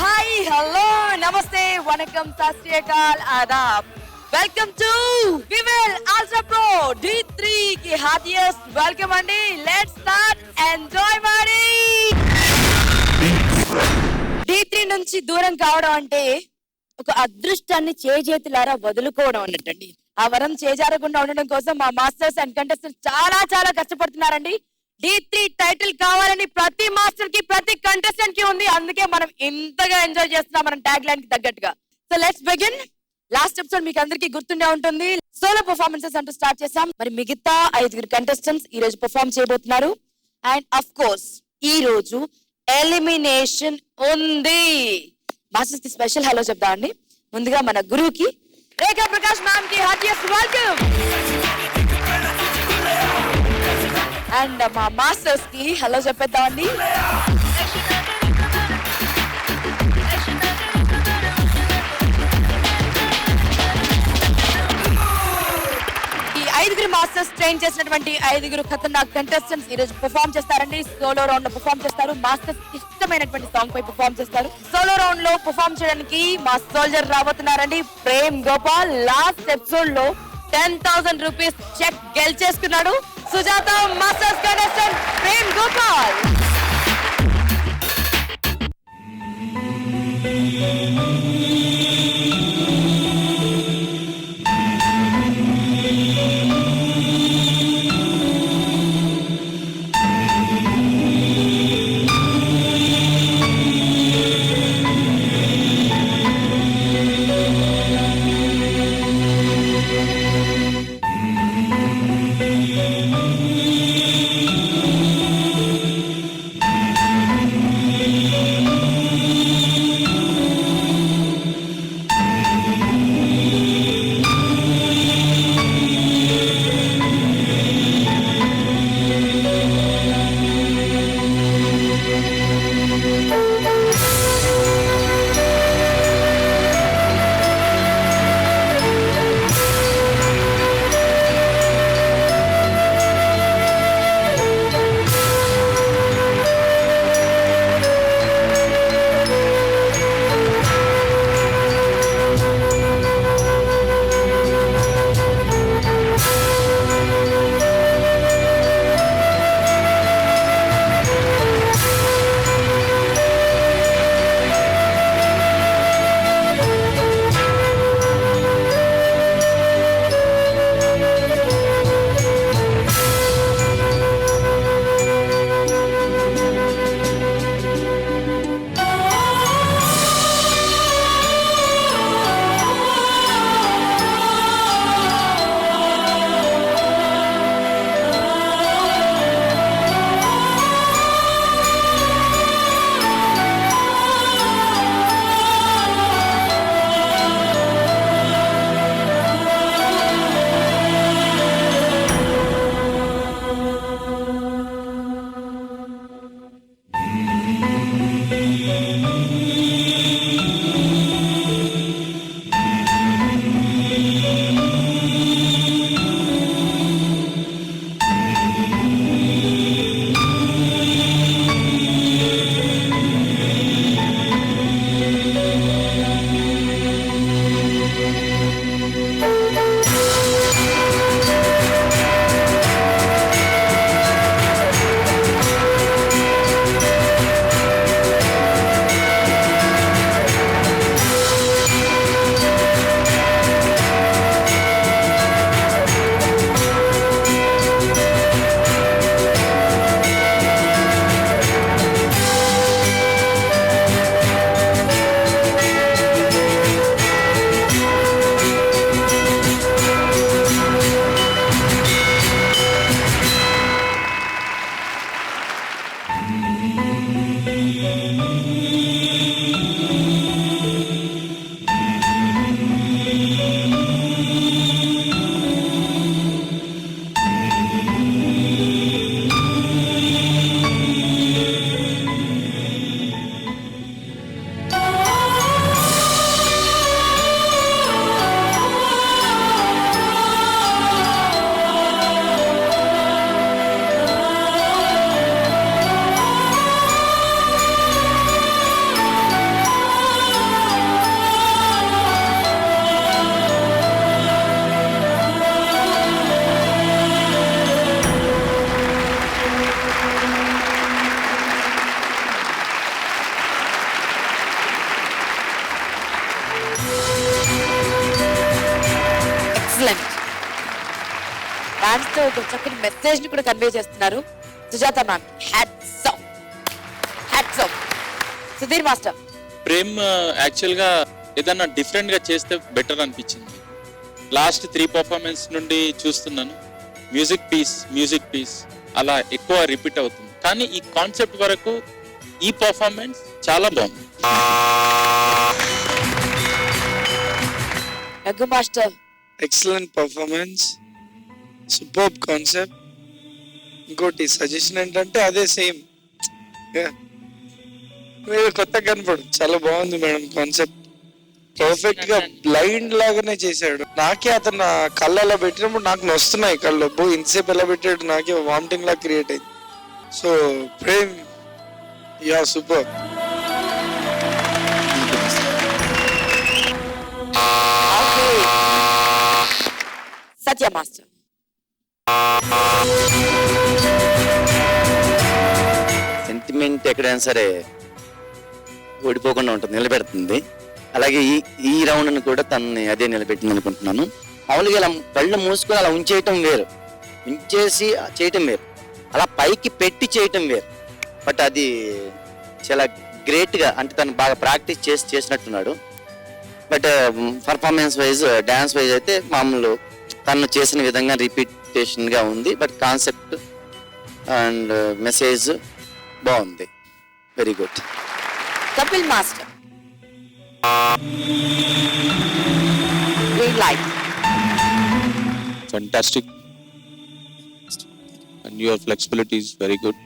Hi hello నమస్తే వనకం సత్ శ్రీ అకాల్ ఆదాబ్ welcome to Vivel ultra pro D3 కి హార్టియస్ట్ వెల్కమ్ అండి. లెట్స్ స్టార్ట్ ఎంజాయ్ మరి. D3 నుంచి దూరం కావడం అంటే ఒక అదృష్టాన్ని చేజేతులారా వదులుకోవడం అన్నట్టండి. ఆ వరం చేజారకుండా ఉండడం కోసం మా మాస్టర్స్ అండ్ కంటెస్టెంట్స్ చాలా చాలా కష్టపడుతున్నారండి. D3 టైటిల్ కావాలని ప్రతి మాస్టర్ కి ప్రతి కంటెస్టెంట్ కి ఉంది. అందుకే మనం ఇంతగా ఎంజాయ్ చేస్తున్నాం మనం ట్యాగ్ లైన్ కి తగ్గట్టుగా. So let's begin. Last episode మీకు అందరికీ గుర్తుండే ఉంటుంది. సోలో పర్ఫార్మెన్సెస్ అంటూ స్టార్ట్ చేసాం. మరి మిగతా 5 కంటెస్టెంట్స్ ఈ రోజు పర్ఫార్మ్ చేయబోతున్నారు. అండ్ అఫ్ కోర్స్ ఈ రోజు ఎలిమినేషన్ ఉంది. మాస్టర్స్ కి స్పెషల్ హలో చెప్తామండి. ముందుగా మన గురువుకి రేఖా ప్రకాష్ మ్యామ్ కి హార్టియస్ట్ వెల్కమ్. అండ్ మా మాస్టర్స్ కి హలో చెప్పేద్దామండి. ఈ 5 మాస్టర్స్ ట్రైన్ చేసినటువంటి 5 ఖతర్నాక్ కంటెస్టెంట్స్ ఈ రోజు పర్ఫార్మ్ చేస్తారండి. సోలో రౌండ్ లో పర్ఫార్మ్ చేస్తారు. మాస్టర్స్ ఇష్టమైనటువంటి సాంగ్ పై పర్ఫార్మ్ చేస్తారు. సోలో రౌండ్ లో పర్ఫార్మ్ చేయడానికి మా సోల్జర్ రాబోతున్నారండి ప్రేమ్ గోపాల్. లాస్ట్ ఎపిసోడ్ లో 10,000 రూపీస్ చెక్ గెలిచేసుకున్నాడు. Sujatha masters contestant Prem Gopal. మనకు చక్కటి మెసేజ్ ని కూడా కన్వే చేస్తున్నారు. Sujatha ma'am, hats off, hats off. Sudheer master, Prem actual గా ఏదన్నా డిఫరెంట్ గా చేస్తే బెటర్ అనిపించింది. లాస్ట్ 3 పర్ఫార్మెన్స్ నుండి చూస్తున్నాను, మ్యూజిక్ పీస్ అలా ఎక్కువ రిపీట్ అవుతుంది. కానీ ఈ కాన్సెప్ట్ వరకు ఈ పర్ఫార్మెన్స్ చాలా బాగుంది. Raghu master, excellent performance, super concept. ఇంకోటి సజెషన్ ఏంటంటే అదే సేమ్ మీరు కొత్తగా కనపడు, చాలా బాగుంది మేడం కాన్సెప్ట్. పర్ఫెక్ట్ గా బ్లైండ్ లాగానే చేశాడు. నాకే అతను నా కళ్ళు అలా పెట్టినప్పుడు నాకు నొస్తున్నాయి కళ్ళు. ఇంతసేపు ఎలా పెట్టాడు, నాకే వామిటింగ్ లా క్రియేట్ అయింది. So Prem, ya super. Satya master, sentiment ఎక్కడైనా సరే ఓడిపోకుండా ఉంటుంది, నిలబెడుతుంది. అలాగే ఈ రౌండ్ని కూడా తనని అదే నిలబెట్టింది అనుకుంటున్నాను. మామూలుగా ఇలా కళ్ళు మూసుకొని అలా ఉంచేయటం వేరు, ఉంచేసి చేయటం వేరు, అలా పైకి పెట్టి చేయటం వేరు. బట్ అది చాలా గ్రేట్గా, అంటే తను బాగా ప్రాక్టీస్ చేసినట్టున్నాడు. But performance wise, dance wise అయితే మామూలు తను చేసిన విధంగా రిపీటేషన్గా ఉంది. బట్ కాన్సెప్ట్ అండ్ మెసేజ్ బాగుంది, very good. Kapil master, green light. Fantastic, and your flexibility is very good.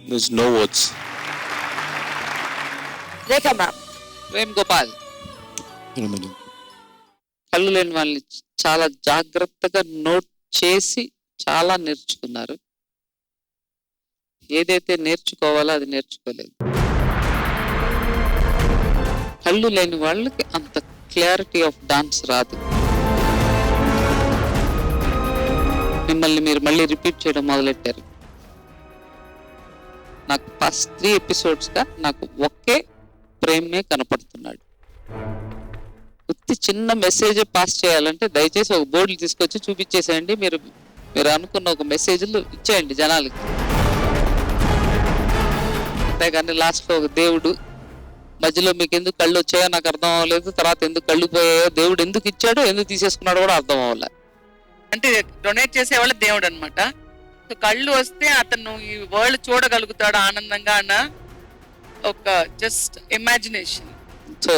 There's no words. Rekha ma'am, Prem Gopal కళ్ళు లేని వాళ్ళని చాలా జాగ్రత్తగా నోట్ చేసి చాలా నేర్చుకున్నారు. ఏదైతే నేర్చుకోవాలో అది నేర్చుకోలేదు. కళ్ళు లేని వాళ్ళకి అంత క్లారిటీ ఆఫ్ డాన్స్ రాదు. మిమ్మల్ని మీరు మళ్ళీ రిపీట్ చేయడం మొదలెట్టారు. నాకు ఫస్ట్ 3 ఎపిసోడ్స్గా నాకు ఒకే ప్రేమే కనపడుతున్నాడు. చిన్న మెసేజ్ పాస్ చేయాలంటే దయచేసి ఒక బోర్డులు తీసుకొచ్చి చూపించేసేయండి. మీరు అనుకున్న ఒక మెసేజ్లు ఇచ్చేయండి జనాలకి. అంతేగాని లాస్ట్లో ఒక దేవుడు మధ్యలో మీకు ఎందుకు కళ్ళు వచ్చాయో నాకు అర్థం అవ్వలేదు, తర్వాత ఎందుకు కళ్ళు పోయాయో, దేవుడు ఎందుకు ఇచ్చాడో ఎందుకు తీసేసుకున్నాడో కూడా అర్థం అవ్వలే. అంటే డొనేట్ చేసేవాళ్ళ దేవుడు అనమాట. సో కళ్ళు వస్తే అతను ఈ వరల్డ్ చూడగలుగుతాడు ఆనందంగా అన్న ఒక జస్ట్ ఇమాజినేషన్. సో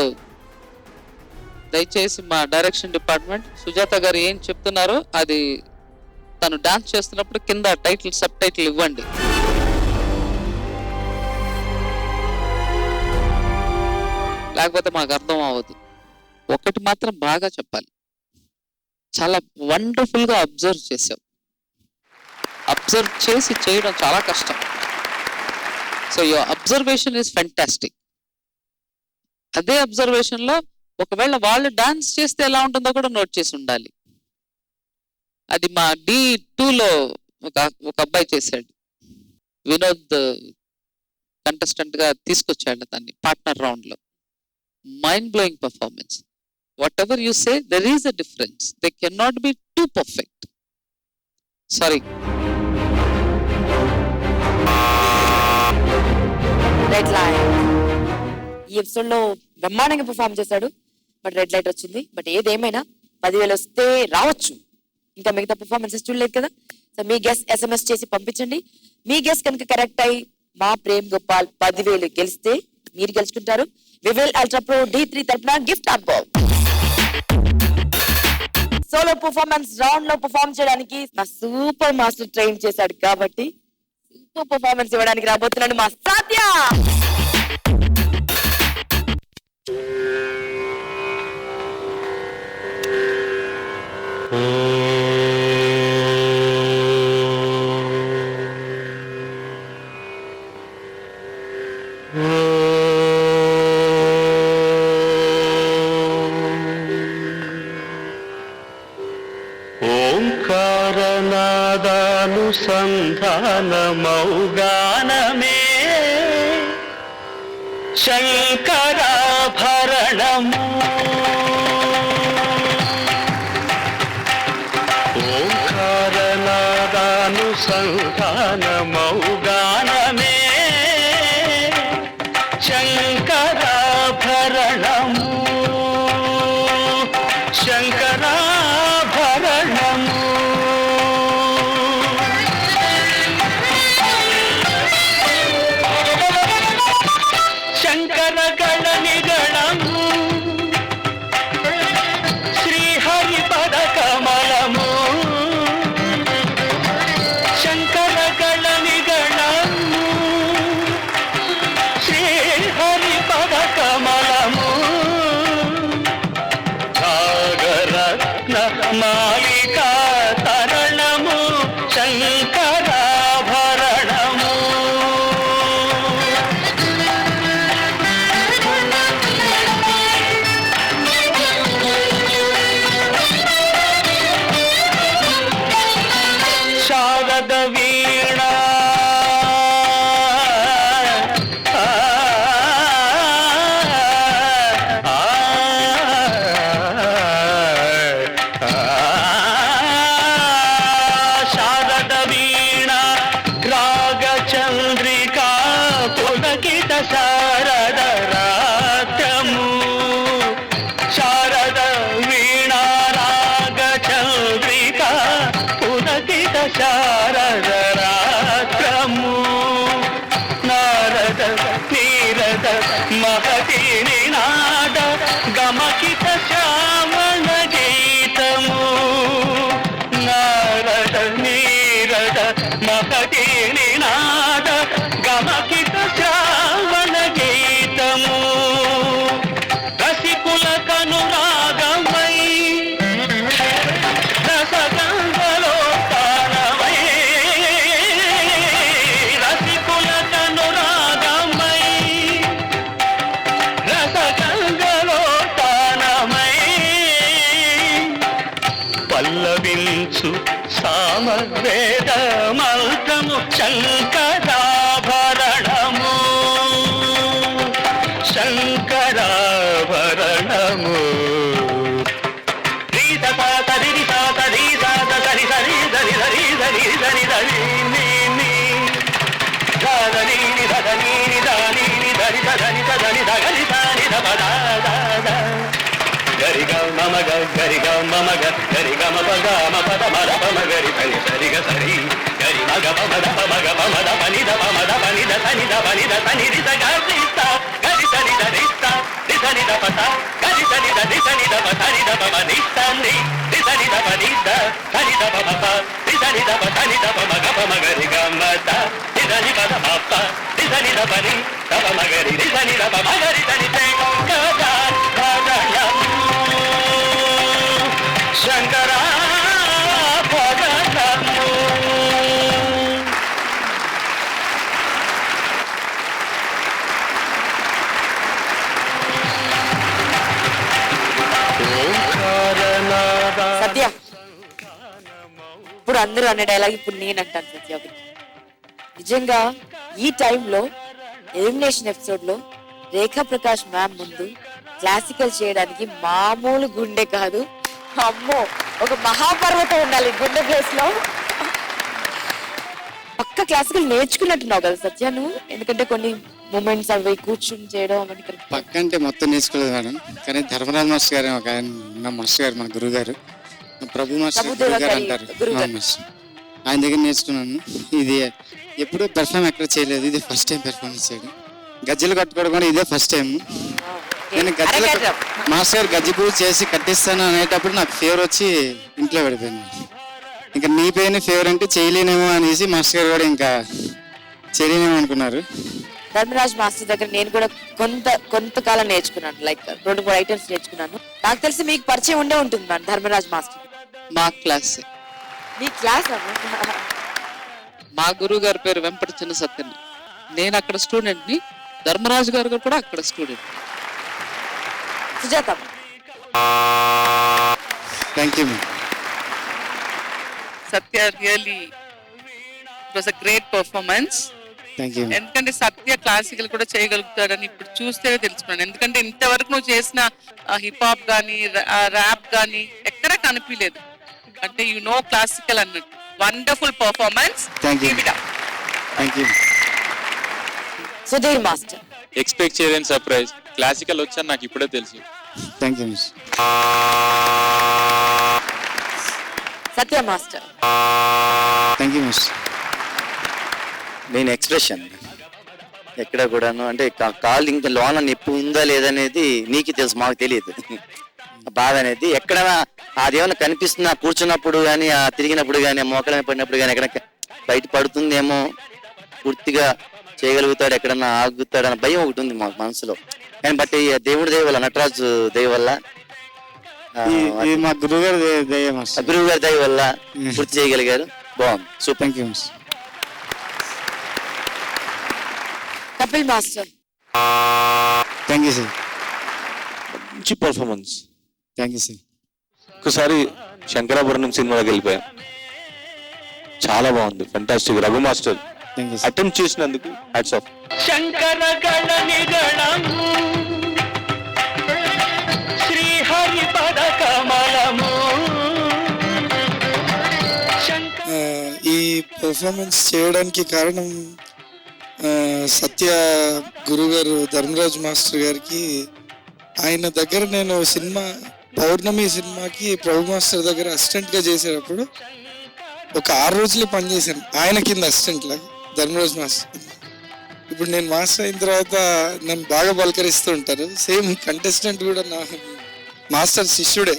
దయచేసి మా డైరెక్షన్ డిపార్ట్మెంట్ సుజాత గారు ఏం చెప్తున్నారో అది తను డాన్స్ చేస్తున్నప్పుడు కింద టైటిల్, సబ్ టైటిల్ ఇవ్వండి. లేకపోతే మాకు అర్థం అవ్వదు. ఒకటి మాత్రం బాగా చెప్పాలి, చాలా వండర్ఫుల్గా అబ్జర్వ్ చేసావు. అబ్జర్వ్ చేసి చేయడం చాలా కష్టం. So your observation is fantastic. అదే అబ్జర్వేషన్లో ఒకవేళ వాళ్ళు డాన్స్ చేస్తే ఎలా ఉంటుందో కూడా నోట్ చేసి ఉండాలి. అది మా D2లో ఒక అబ్బాయి చేశాడు. వినోద్ కంటెస్టెంట్గా తీసుకొచ్చాడు దాన్ని పార్ట్నర్ రౌండ్లో. Mind blowing performance. Whatever you say, there is a difference. They cannot be too perfect. Sorry. Red light. ఈ ఎపిసోడ్ లో బ్రహ్మాండంగా పర్ఫార్మ్ చేశాడు. బట్ రెడ్ లైట్ వచ్చింది. బట్ ఏదేమైనా 10,000 వస్తే రావచ్చు. ఇంకా మిగతా పర్ఫార్మెన్సెస్ చూడలేదు కదా. సో మీ గెస్ SMS చేసి పంపించండి. మీ గెస్ కనుక కరెక్ట్ అయి మా ప్రేమ్ గోపాల్ 10,000 గెలిస్తే మీరు గెలుచుకుంటారు వివిల్ అల్ట్రా ప్రో D3 తరపున gift arbor. Solo performance round లో పర్ఫార్మ్ చేయడానికి మా సూపర్ మాస్టర్ ట్రైన్ చేశాడు కాబట్టి సూపర్ పర్ఫార్మెన్స్ ఇవ్వడానికి రాబోతున్నాడు మా సాధ్య. ఓంకారనాదానుసంధానమౌగానమే శంకరాభరణము. ఓంకారనాదానుసంధానమౌగానమే సంతానమౌగానమే శంకరాభరణము శంకరాభరణము శంకరగణ నిగణము శ్రీహరి పద కమలము శంకరగణ నిగణము శ్రీహరి పద కమలము సాగరత్న మాలికా తరణము శంకరాభరణము శారద వీణ శారద వీణ రాగచంద్రికా పులకిత శారద రాత్రము శారద వీణ రాగచంద్రికా పులకిత శారద రాత్రము నారద నీరద మహతి నినాద గమకిత శ్యామణ గీతము నారద నీరద మహతి నినాద గమకిత శ్యామణ గీతము రసికుల కనురాగమై రసగంగలో తానమై రసికుల కనురాగమై రసగంగలో తానమై పల్లవించు సామవేద మంత్రము శంకరాభరణము శంకరాభరణము గరిగా మమగ గరిగా మమగ గరిగా మగ మపద మద పమ గరి పని సరిగ సరి గరి మగ పమద పమగ పమద పనిద పమద పనిద సనిద పనిద సనిద గరిస్త గరి సనిద రిస్త రిసనిద పత గరి సనిద రిసనిద పసనిద పమ నిస్తంది రిసనిద పనిద సనిద పమ రిసనిద పసనిద పమగ పమ గరి గమత రిసని పద పప్ప రిసనిద పని తపమ గరి రిసనిద పమ గరి సని శంకరా భరణము శంకరాభరణము సత్య, ఇప్పుడు అందరూ అనే డైలాగ్ ఇప్పుడు నేను అంటాను సత్య ఒకటి. నిజంగా ఈ టైంలో ఎలిమినేషన్ ఎపిసోడ్ లో రేఖా ప్రకాష్ మ్యామ్ ముందు క్లాసికల్ చేయడానికి మామూలు గుండె కాదు, అమ్మో ఒక మహాపర్వతం ఉండాలి గుండె ప్లేస్ లో. పక్క క్లాసికల్ నేర్చుకున్నట్టున్నావు కదా సత్య నువ్వు, ఎందుకంటే కొన్ని మూమెంట్స్ అవి కూర్చుని చేయడం అవన్నీ correct. పక్క అంటే మొత్తం నేర్చుకోలేదు మేడం, కానీ ధర్మరాజ్ మాస్టర్ గారు ఒక ఆయన ఉన్న మాస్టర్ గారు, మన గురువు గారు ప్రభు మాస్టర్ ప్రభుదేవ గురువు గారు గారి అంటారు, గురువు గారు. మాస్టర్. ఆయన దగ్గర నేర్చుకున్నాను. ఇది ఎప్పుడు పెర్ఫామ్ ఎక్కడ చేయలేదు, ఇది ఫస్ట్ టైం పెర్ఫార్మెన్స్ చేయడం. గజ్జలు కట్టుకోవడం కూడా ఇదే ఫస్ట్ టైం. నేను గజ్జలు మాస్టర్ గారు గజ్జి పూజ చేసి కట్టిస్తాను అనేటప్పుడు నాకు ఫీవర్ వచ్చి ఇంట్లో పడిపోయింది. ఇంకా నీ పైన ఫీవర్ అంటే చేయలేనేమో అనేసి మాస్టర్ గారు కూడా ఇంకా చేయలేనేమో అనుకున్నారు. ధర్మరాజ్ మాస్టర్ దగ్గర నేను కూడా కొంతకాలం నేర్చుకున్నాను, లైక్ 2-3 ఐటమ్స్ నేర్చుకున్నాను. నాకు తెలిసి మీకు పరిచయం ఉండే ఉంటుంది మ్యామ్ ధర్మరాజ్ మాస్టర్. మా క్లాస్ మీ క్లాస్ మా గురువు గారి పేరు వెంపటి చిన్న సత్యన్. నేను అక్కడ స్టూడెంట్ ని, ధర్మరాజు గారు కూడా అక్కడ student. Sujatha, thank you. Satya really it was a great performance. Thank you. ఎందుకంటే సత్య క్లాసికల్ కూడా చేయగలుగుతాడని ఇప్పుడు చూస్తే తెలుసుకున్నాను. ఎందుకంటే ఇంతవరకు నువ్వు చేసిన హిప్ హాప్ కానీ ర్యాప్ కానీ ఎక్కడ కనిపించలేదు. అంటే యు నో క్లాసికల్ అన్నట్టు. Wonderful performance. Thank you. Thank you. Sudheer master. Expect చేయలేని సర్ప్రైజ్. క్లాసికల్ వచ్చని నాకు ఇప్పుడే తెలుసు. Thank you miss. Satya master. Thank you miss. Main expression ఎక్కడ కూడాను అంటే కాళ్ళు ఇంకా లోన నొప్పి ఉందా లేదనేది నీకు తెలుసు, మాకు తెలియదు. బాధ అనేది ఎక్కడైనా అదేమైనా కనిపిస్తున్నా కూర్చున్నప్పుడు కానీ ఆ తిరిగినప్పుడు కానీ మోకాల మీద పడినప్పుడు కానీ ఎక్కడ బయట పడుతుందేమో, పూర్తిగా చేయగలుగుతాడు, ఎక్కడన్నా ఆగుతాడు అన్న భయం ఒకటి ఉంది మాకు మనసులో. కానీ బట్ దేవుడి దయ వల్ల, నటరాజు దయ వల్ల, ఇది మా గురువు గారి దయ మిస్. గురువు గారి దయ వల్ల పూర్తి చేయగలిగారు. బాగుంది, super. Thank you miss. Kapil master. Thank you sir. మంచి పర్ఫార్మెన్స్. Thank you sir. ఒకసారి శంకరాభరణం సినిమాకి వెళ్ళిపోయాం, చాలా బాగుంది, fantastic. Raghu master thank you sir. Attempt చేసినందుకు హ్యాట్స్ ఆఫ్. శంకర గణనిగణము శ్రీహరి పద కమలము. ఈ పర్ఫార్మెన్స్ చేయడానికి కారణం సత్య గురుగారు ధర్మరాజ్ మాస్టర్ గారికి. ఆయన దగ్గర నేను సినిమా పౌర్ణమి సినిమాకి ప్రభు మాస్టర్ దగ్గర అసిస్టెంట్గా చేసేటప్పుడు ఒక 6 రోజులు పనిచేశాను ఆయన కింద అసిస్టెంట్లా, ధర్మరాజ్ మాస్టర్. ఇప్పుడు నేను మాస్టర్ అయిన తర్వాత నన్ను బాగా పలకరిస్తూ ఉంటారు. సేమ్ కంటెస్టెంట్ కూడా నా మాస్టర్ శిష్యుడే,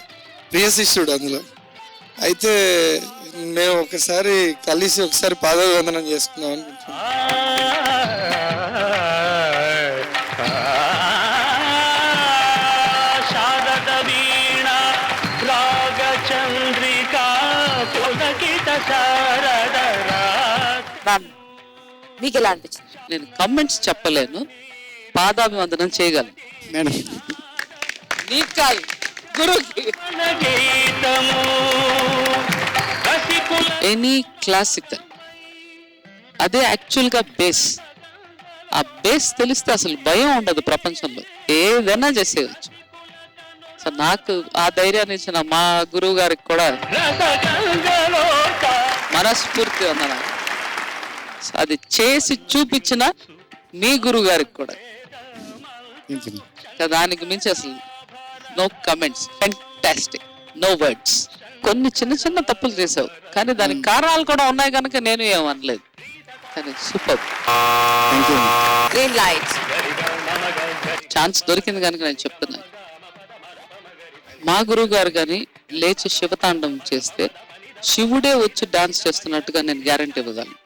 ప్రియ శిష్యుడు అందులో. అయితే మేము ఒకసారి కలిసి ఒకసారి పాదాభివందనం చేసుకుందాం అనుకుంటున్నాం. శారద వీణ రాగ చంద్రికా పులకిత శారద మ్యామ్ మీకు ఎలా అనిపించింది? నేను కమెంట్స్ చెప్పలేను, పాదాభివందనం చేయగలను. మేడం నీకు కాదు, గురువుకి. గీతము రసికుల ఎనీ క్లాసికల్ అదే యాక్చువల్గా బేస్. ఆ బేస్ తెలిస్తే అసలు భయం ఉండదు ప్రపంచంలో, ఏదైనా చేసేయచ్చు. సో నాకు ఆ ధైర్యాన్ని ఇచ్చిన మా గురువు గారికి కూడా రసగంగలోక మనస్ఫూర్తి వందనాలు. సో అది చేసి చూపించిన మీ గురువు గారికి కూడా. Thank you. ఇంకా దానికి మించి అసలు no comments, fantastic, no words. కొన్ని చిన్న చిన్న తప్పులు చేసావు, కానీ దానికి కారణాలు కూడా ఉన్నాయి కనుక నేను ఏమనలేదు. కానీ super, thank you. Green light. Chance దొరికింది కనుక నేను చెప్తున్నాను. మా గురువు గారు కానీ లేచి శివతాండం చేస్తే శివుడే వచ్చి డాన్స్ చేస్తున్నట్టుగా నేను గ్యారంటీ ఇవ్వగలను.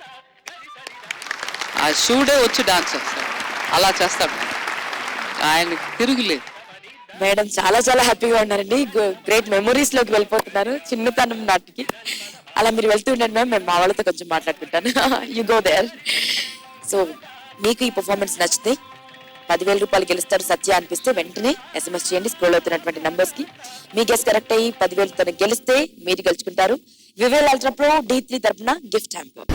ఆ శివుడే వచ్చి డాన్స్ చేస్తాడు, అలా చేస్తాడు, ఆయనకి తిరుగులేదు. మేడం చాలా చాలా హ్యాపీగా ఉన్నారండి. గ్రేట్ మెమొరీస్ లోకి వెళ్ళిపోతున్నారు చిన్నతనం నాటికి. అలా మీరు వెళ్తూ ఉండండి మ్యామ్, మేము మా వాళ్ళతో కొంచెం మాట్లాడుకుంటాను. You go there. సో మీకు ఈ పర్ఫార్మెన్స్ నచ్చితే 10,000 రూపాయలు గెలుస్తారు సత్య అనిపిస్తే వెంటనే SMS చేయండి స్క్రోల్ అవుతున్నటువంటి నంబర్స్ కి. మీ గెస్ కరెక్ట్ అయ్యి 10,000 గెలిస్తే మీరు గెలుచుకుంటారు వివేల్ అల్ట్రా ప్రో D3 తరపున gift hamper.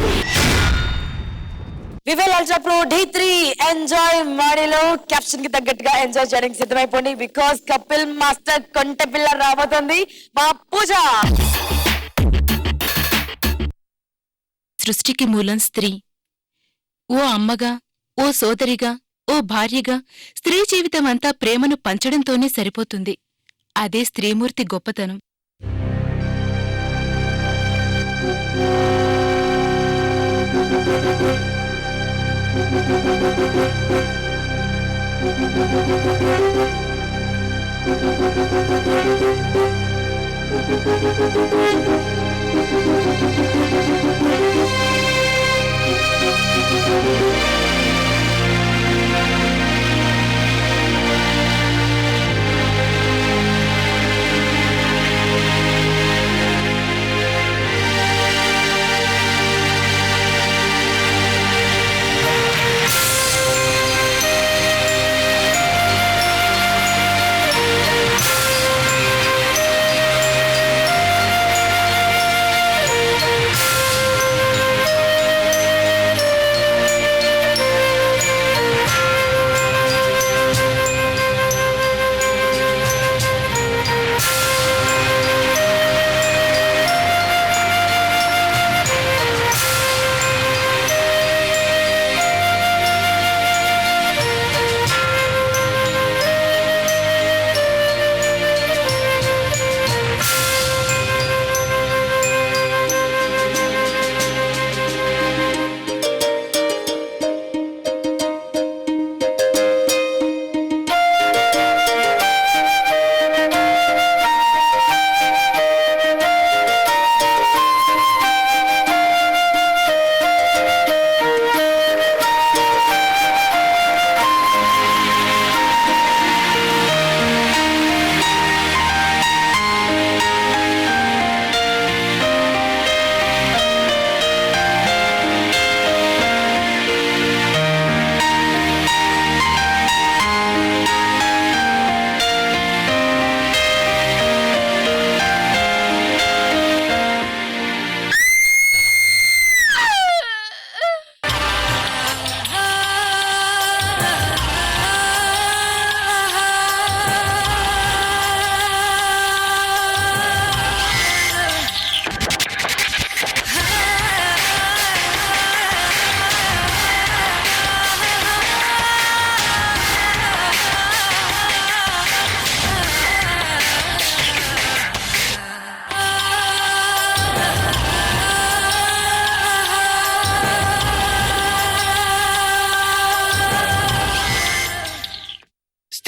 Vivel ultra pro D3 enjoy మాడిలో క్యాప్షన్ కి తగ్గట్టుగా ఎంజాయ్ చేయడానికి సిద్ధమైపోండి. బికాస్ కపిల్ మాస్టర్ కొంటె పిల్ల రాబోతుంది మా పూజ. సృష్టికి మూలం స్త్రీ. ఓ అమ్మగా, ఓ సోదరిగా, ఓ భార్యగా స్త్రీ జీవితం అంతా ప్రేమను పంచడంతోనే సరిపోతుంది. అదే స్త్రీమూర్తి గొప్పతనం.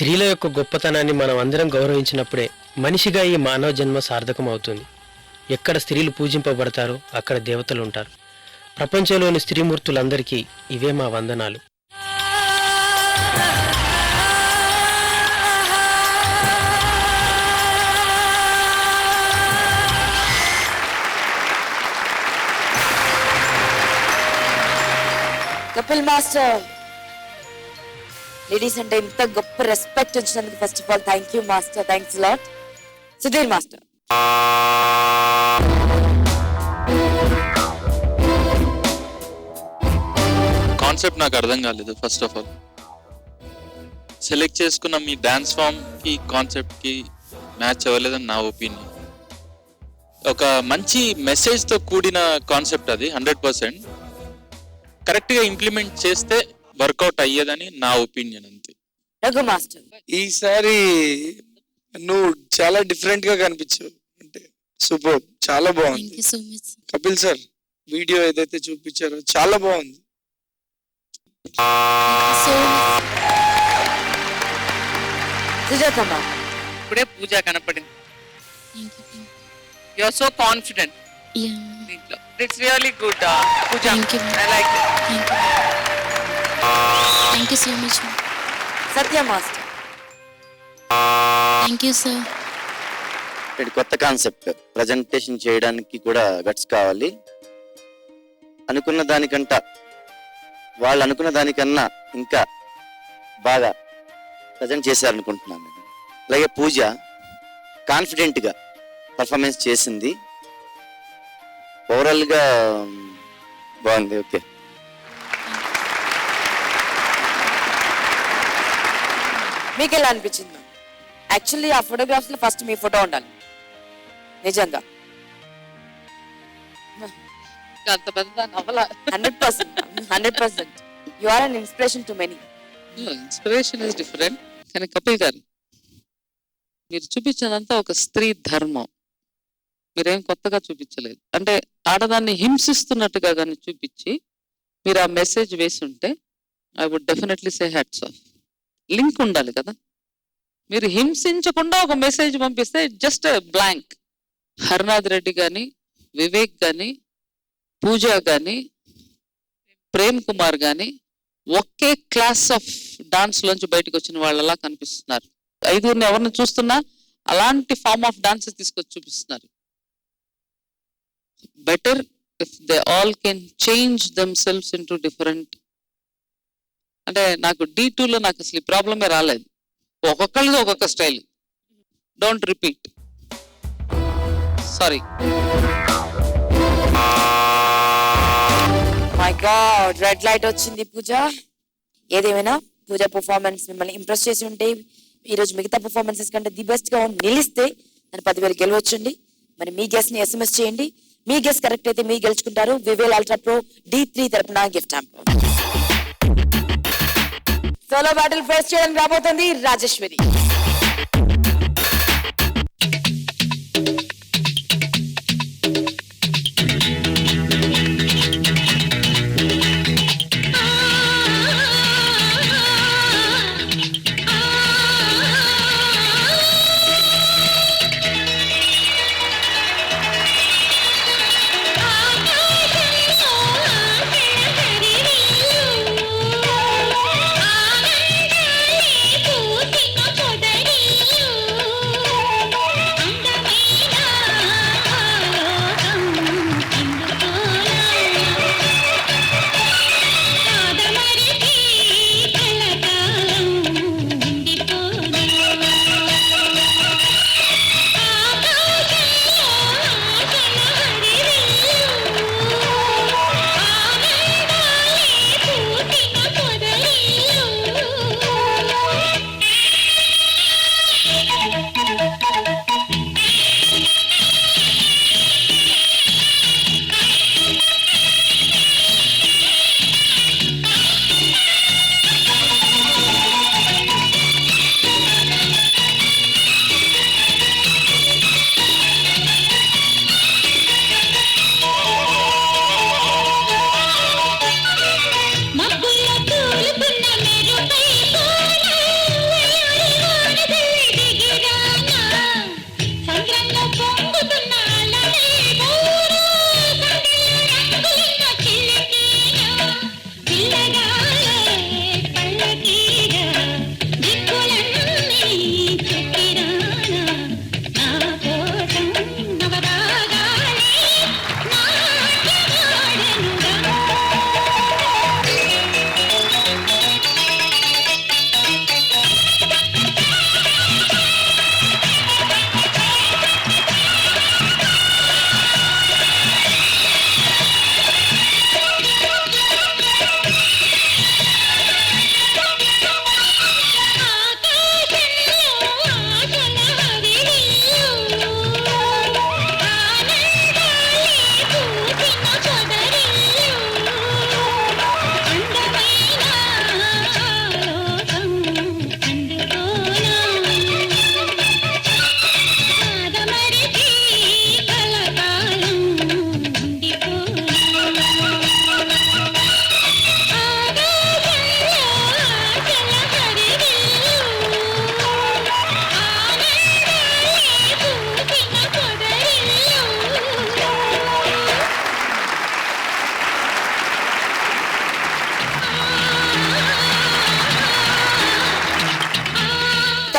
స్త్రీల యొక్క గొప్పతనాన్ని మనం అందరం గౌరవించినప్పుడే మనిషిగా ఈ మానవ జన్మ సార్థకం అవుతుంది. ఎక్కడ స్త్రీలు పూజింపబడతారో అక్కడ దేవతలు ఉంటారు. ప్రపంచంలోని స్త్రీమూర్తులందరికీ ఇవే మా వందనాలు. కపిల్ మాస్టర్, లేడీస్ అంటే ఇంత గొప్ప రెస్పెక్ట్ ఇచ్చినందుకు first of all thank you master, thanks lot. Sudheer master, concept నాకు అర్థం కాలేదు. ఫస్ట్ ఆఫ్ ఆల్ సెలెక్ట్ చేసుకున్న మీ డాన్స్ ఫామ్ కి కాన్సెప్ట్ కి మ్యాచ్ అవ్వలేదని నా ఒపీనియన్. ఒక మంచి మెసేజ్ తో కూడిన కాన్సెప్ట్ అది 100%. కరెక్ట్ గా ఇంప్లిమెంట్ చేస్తే వర్కౌట్ అయ్యేదని నా ఒపీనియన్ అంతే. రఘు మాస్టర్, ఈసారి నువ్వు చాలా డిఫరెంట్ గా కనిపించావు, అంటే సూపర్, చాలా బాగుంది. కపిల్ సార్ వీడియో ఏదైతే చూపించారో చాలా బాగుంది. సుజాతమ్మ, ఇప్పుడే పూజ కనపడింది. యు ఆర్ సో కాన్ఫిడెంట్ దీంట్లో. It's really good Pooja. I like it. Thank you so much. Satya master, thank you sir. ఇది కొత్త కాన్సెప్ట్, ప్రజెంటేషన్ చేయడానికి కూడా గట్స్ కావాలి. అనుకున్న దానికంట వాళ్ళు అనుకున్న దానికన్నా ఇంకా బాగా ప్రజెంట్ చేశారనుకుంటున్నాను. అలాగే పూజ కాన్ఫిడెంట్గా పర్ఫార్మెన్స్ చేసింది. ఓవరాల్గా బాగుంది. ఓకే, మీకు ఎలా అనిపించింది? యాక్చువల్లీ ఆ ఫోటోగ్రాఫ్స్ లో ఫస్ట్ మీ ఫోటో ఉండాలి నిజంగా. అంత పెద్ద నవల. 100%. You are an inspiration to many. Inspiration is different. కానీ కపిల్ గారు, మీరు చూపించినంతా ఒక స్త్రీ ధర్మం. మీరేం కొత్తగా చూపించలేదు. అంటే ఆడదాన్ని హింసిస్తున్నట్టుగా కానీ చూపించి మీరు ఆ మెసేజ్ వేసి ఉంటే I would definitely say hats off. Link ఉండాలి కదా. మీరు హింసించకుండా ఒక మెసేజ్ పంపిస్తే జస్ట్ బ్లాంక్. హర్నాథ్ రెడ్డి కానీ, వివేక్ కానీ, పూజ కానీ, ప్రేమ్ కుమార్ కానీ ఒకే క్లాస్ ఆఫ్ డాన్స్ లోంచి బయటకు వచ్చిన వాళ్ళలా కనిపిస్తున్నారు. 5 ఎవరిని చూస్తున్నా అలాంటి ఫార్మ్ ఆఫ్ డాన్స్ తీసుకొచ్చి చూపిస్తున్నారు. Better if they all can change themselves into different. అంటే నాకు D2లో నాకు అసలు ఈ ప్రాబ్లమే రాలేదు. ఒక్కొక్కరిది ఒక్కొక్క style. Don't repeat. Sorry. My God, red light వచ్చింది పూజ. ఏదేమైనా పూజ పర్ఫార్మెన్స్ మిమ్మల్ని ఇంప్రెస్ చేసి ఉంటే ఈ రోజు మిగతా పర్ఫార్మెన్సెస్ కంటే ది బెస్ట్ గా నిలిస్తే దాని 10,000 గెలవచ్చండి. మరి మీ గెస్ట్ ని SMS చేయండి. మీ గెస్ట్ కరెక్ట్ అయితే మీరు గెలుచుకుంటారు వివేల్ అల్ట్రా ప్రో D3 తరపున gift hamper. Solo battle face చేయడానికి రాబోతుంది రాజేశ్వరి. పూసిన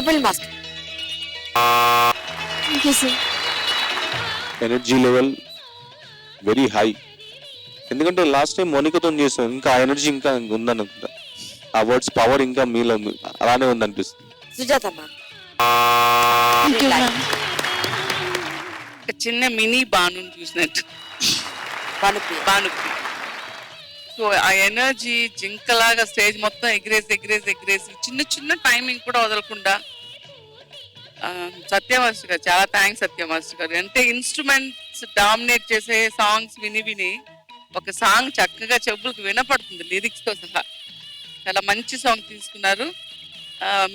Kapil master. Energy level very high. ఎందుకంటే లాస్ట్ టైం మోనికతో చేస్తాం, ఇంకా ఆ ఎనర్జీ ఇంకా ఉందనుకుంటా. ఆ వర్డ్స్ పవర్ ఇంకా మీలో అలానే ఉందనిపిస్తుంది. సుజాత మ్యామ్. ఒక చిన్న మినీ బాను చూసినట్టు భానుప్రియ. బానుకి. సో ఆ ఎనర్జీ జింకలాగా స్టేజ్ మొత్తం ఎగిరేసి చిన్న చిన్న టైమింగ్ కూడా వదలకుండా. సత్యమాస్టర్ గారు చాలా థ్యాంక్స్. సత్యమాస్టర్ గారు అంటే ఇన్స్ట్రుమెంట్స్ డామినేట్ చేసే సాంగ్స్ విని ఒక సాంగ్ చక్కగా చెవులకు వినపడుతుంది లిరిక్స్ తో సహా. చాలా మంచి సాంగ్ తీసుకున్నారు.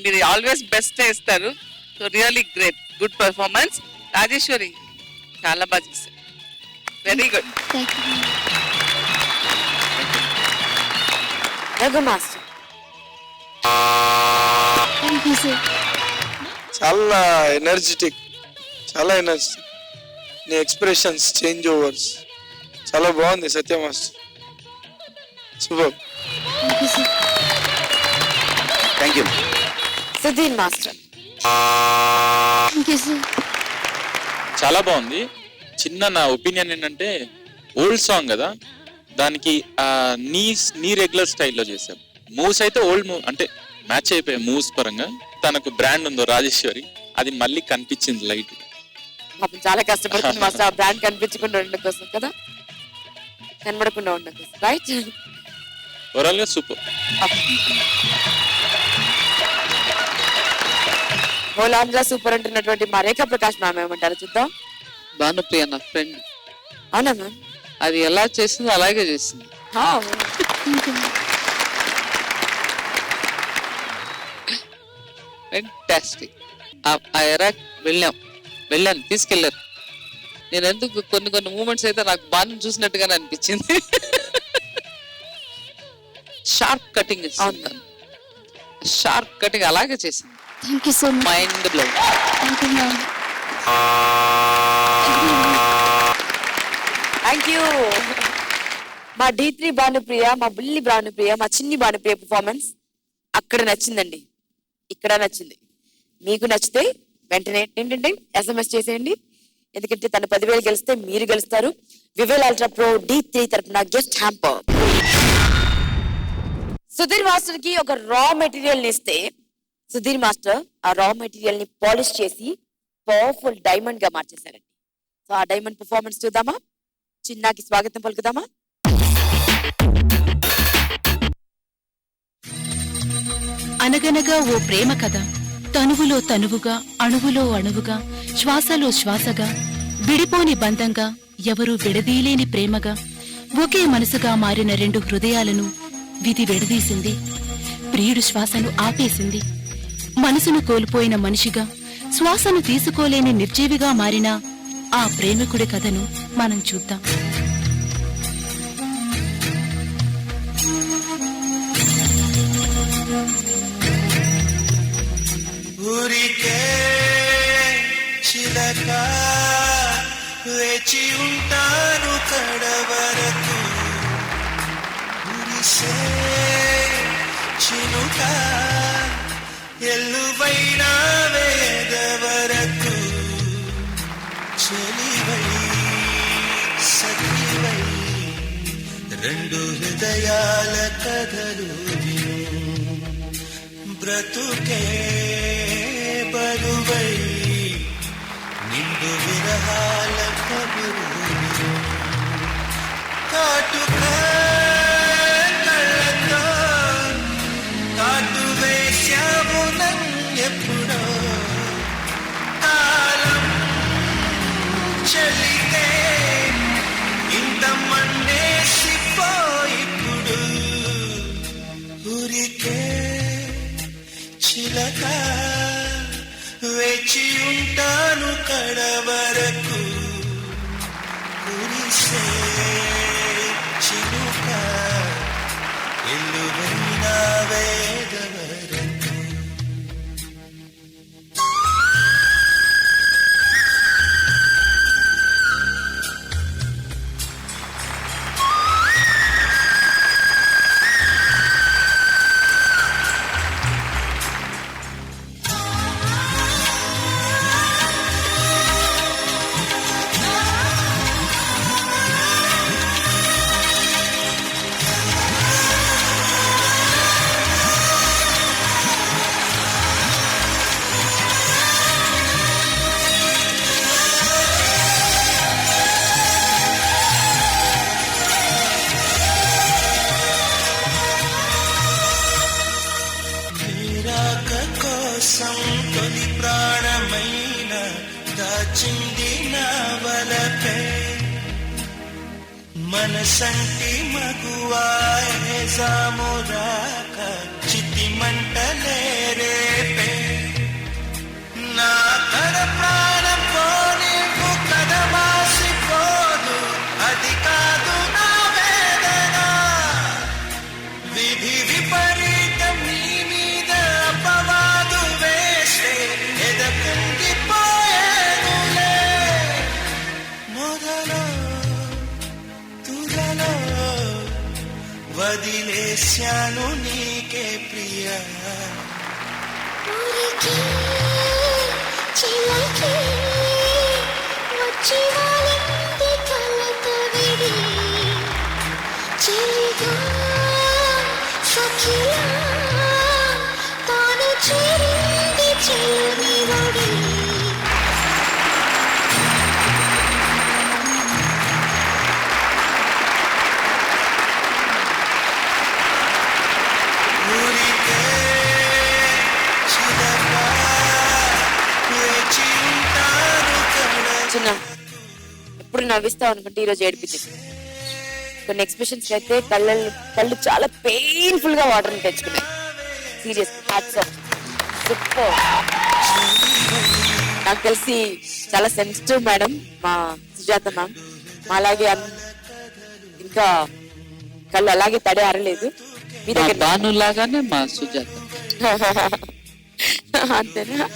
మీరు ఆల్వేస్ బెస్ట్ ఇస్తారు. So really great, good performance. Rajeshwari చాలా బాగా చేశారు, వెరీ గుడ్. రఘు మాస్టర్. చాలా ఎనర్జెటిక్, చాలా ఎనర్జెటిక్. నీ ఎక్స్ప్రెషన్స్, చేంజ్ ఓవర్స్ చాలా బాగుంది Satya master. Super. Thank you. Sudheer master. చాలా బాగుంది. చిన్న నా ఒపీనియన్ ఏంటంటే ఓల్డ్ సాంగ్ కదా, దానికి నీ రెగ్యులర్ స్టైల్లో చేశాం. మూవ్స్ అయితే ఓల్డ్ మూవ్ అంటే మ్యాచ్ అయిపోయాయి మూవ్స్ పరంగా. తనకు బ్రాండ్ ఉందో రాజేశ్వరి, అది మళ్ళీ కనిపించింది లైట్. పాపం చాలా కష్టపడుతుంది మాస్టర్ ఆ బ్రాండ్ కనిపించకుండా ఉండడం కోసం కదా, కనబడకుండా ఉండడం కోసం, రైట్? ఓవరాల్ గా సూపర్. హోలాంధ్ర సూపర్ అంటున్నటువంటి మా రేఖా ప్రకాష్ మ్యామ్ ఏమంటారు చూద్దాం. భానుప్రియ నా ఫ్రెండ్, అవునా మ్యామ్? అది ఎలా చేసిందో అలాగే చేసింది. ఫెంటాస్టిక్. ఆ ఎరాక్ వెళ్ళాను తీసుకెళ్లారు. నేను ఎందుకు కొన్ని మూమెంట్స్ అయితే నాకు బాగా చూసినట్టుగానే అనిపించింది. షార్ప్ కటింగ్ ఇస్తుంది, షార్ప్ కటింగ్ అలాగే చేసింది. Mind blow. Thank you. మా D3 భానుప్రియ, మా బుల్లి భానుప్రియ, మా చిన్ని భానుప్రియ పర్ఫార్మెన్స్ అక్కడ నచ్చిందండి, ఇక్కడ నచ్చింది. మీకు నచ్చితే వెంటనే SMS చేసేయండి. ఎందుకంటే తను 10,000 గెలిస్తే మీరు గెలుస్తారు. వివేల్ అల్ట్రా ప్రో D3 తరపున గిఫ్ట్ హ్యాంపర్. సుధీర్ మాస్టర్ కి ఒక రా మెటీరియల్ ఇస్తే సుధీర్ మాస్టర్ ఆ రా మెటీరియల్ ని పాలిష్ చేసి పవర్ఫుల్ డైమండ్ గా మార్చేశారండి. సో ఆ డైమండ్ పర్ఫార్మెన్స్ చూద్దామా? చిన్నాకి స్వాగతం పలుకుదామా? అనగనగా ఓ ప్రేమ కథ, తనువులో తనువుగా, అణువులో అణువుగా, శ్వాసలో శ్వాసగా, విడిపోని బంధంగా, ఎవరూ విడదీయలేని ప్రేమగా, ఒకే మనసుగా మారిన రెండు హృదయాలను విధి విడదీసింది. ప్రియుడు శ్వాసను ఆపేసింది. మనసును కోల్పోయిన మనిషిగా, శ్వాసను తీసుకోలేని నిర్జీవిగా మారిన ఆ ప్రేమికుడి కథను మనం చూద్దాం. ఊరికే చిలక వేచి ఉంటాను కడవరకు, ఉరిసే చినుక ఎల్లువైనా వేదవరకు, చెలివై సఖివై రెండు హృదయాల కథలు బ్రతుకే బరువై నిండు విరహాల కబురు కాటుక కళ్ళతో కాటు వేశావు నన్నెప్పుడో, కాలం చలితే ఇంత మన్నేసిపోయిప్పుడు, ఊరికే చిలక వేచి ఉంటాను కడవరకు, కురిసే చిలుక ఎల్లువైన వేదవరకు. మనసంటి మగువాయే సామురాక చితి మంటలేరేపే నా కడ ప్రాణం పోనివ్వు కదమాసిపోదు అది కాదు నా వేదన విధి విపరీతం నీ మీద అపవాదు వేస్తే ఎదకుంగిపోయేనులే మొదలో తుదలో వదిలేశాను నీకే ప్రియా చిన్న ఎప్పుడు నవ్విస్తావు అనుకుంటే ఈరోజు ఏడిపించింది. కొన్ని ఎక్స్ప్రెషన్స్ అయితే కళ్ళు చాలా పెయిన్ఫుల్ గా వాటర్ తెచ్చుకున్నాయి. Serious hats off, super. నాకు తెలిసి చాలా సెన్సిటివ్ మేడం మా సుజాత మ్యామ్. అలాగే ఇంకా కళ్ళు అలాగే తడి ఆరలేదు. మీ దగ్గర బాను లాగానే మా సుజాత అంతేనా?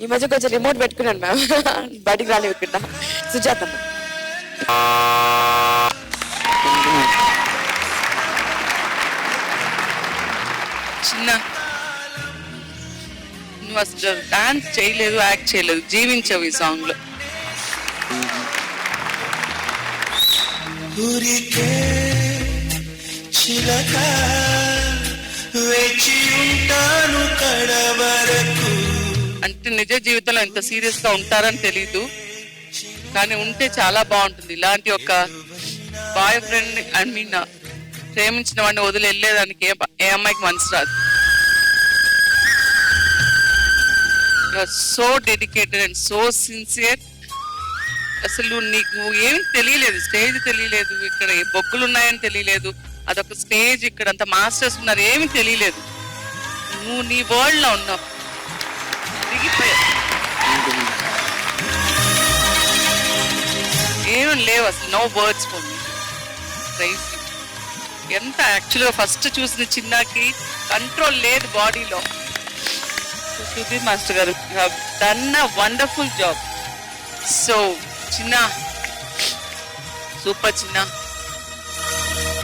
ఈ మధ్య కొంచెం రిమోట్ పెట్టుకున్నాను మ్యామ్, బయటికి రానివ్వకుండా. సుజాత చిన్న నువ్వు అసలు డాన్స్ చేయలేదు, యాక్ట్ చేయలేదు, జీవించావు ఈ సాంగ్ లో. ఊరికే చిలక వేచి ఉంటాను కడ వరకు. అంటే నిజ జీవితంలో ఎంత సీరియస్ గా ఉంటారని తెలీదు, కానీ ఉంటే చాలా బాగుంటుంది. ఇలాంటి ఒక బాయ్ ఫ్రెండ్ ఐ మీన్ ప్రేమించిన వాడిని వదిలి వెళ్ళేదానికి ఏ అమ్మాయికి మనసు రాదు. So dedicated and so sincere. అసలు నీకు ఏం తెలియలేదు, స్టేజ్ తెలియలేదు, ఇక్కడ బొగ్గులు ఉన్నాయని తెలియలేదు, అదొక స్టేజ్, ఇక్కడ అంత మాస్టర్స్ ఉన్నారు ఏమి తెలియలేదు. నువ్వు నీ వరల్డ్ లో ఉన్నావు, దిగిపోయావు. ఏం లేవు అసలు, no words for me. Crazy. ఎంత యాక్చువల్గా ఫస్ట్ చూసిన చిన్నకి కంట్రోల్ లేదు బాడీలో. Sudhir master garu done a wonderful job. So చిన్న సూపర్ చిన్న.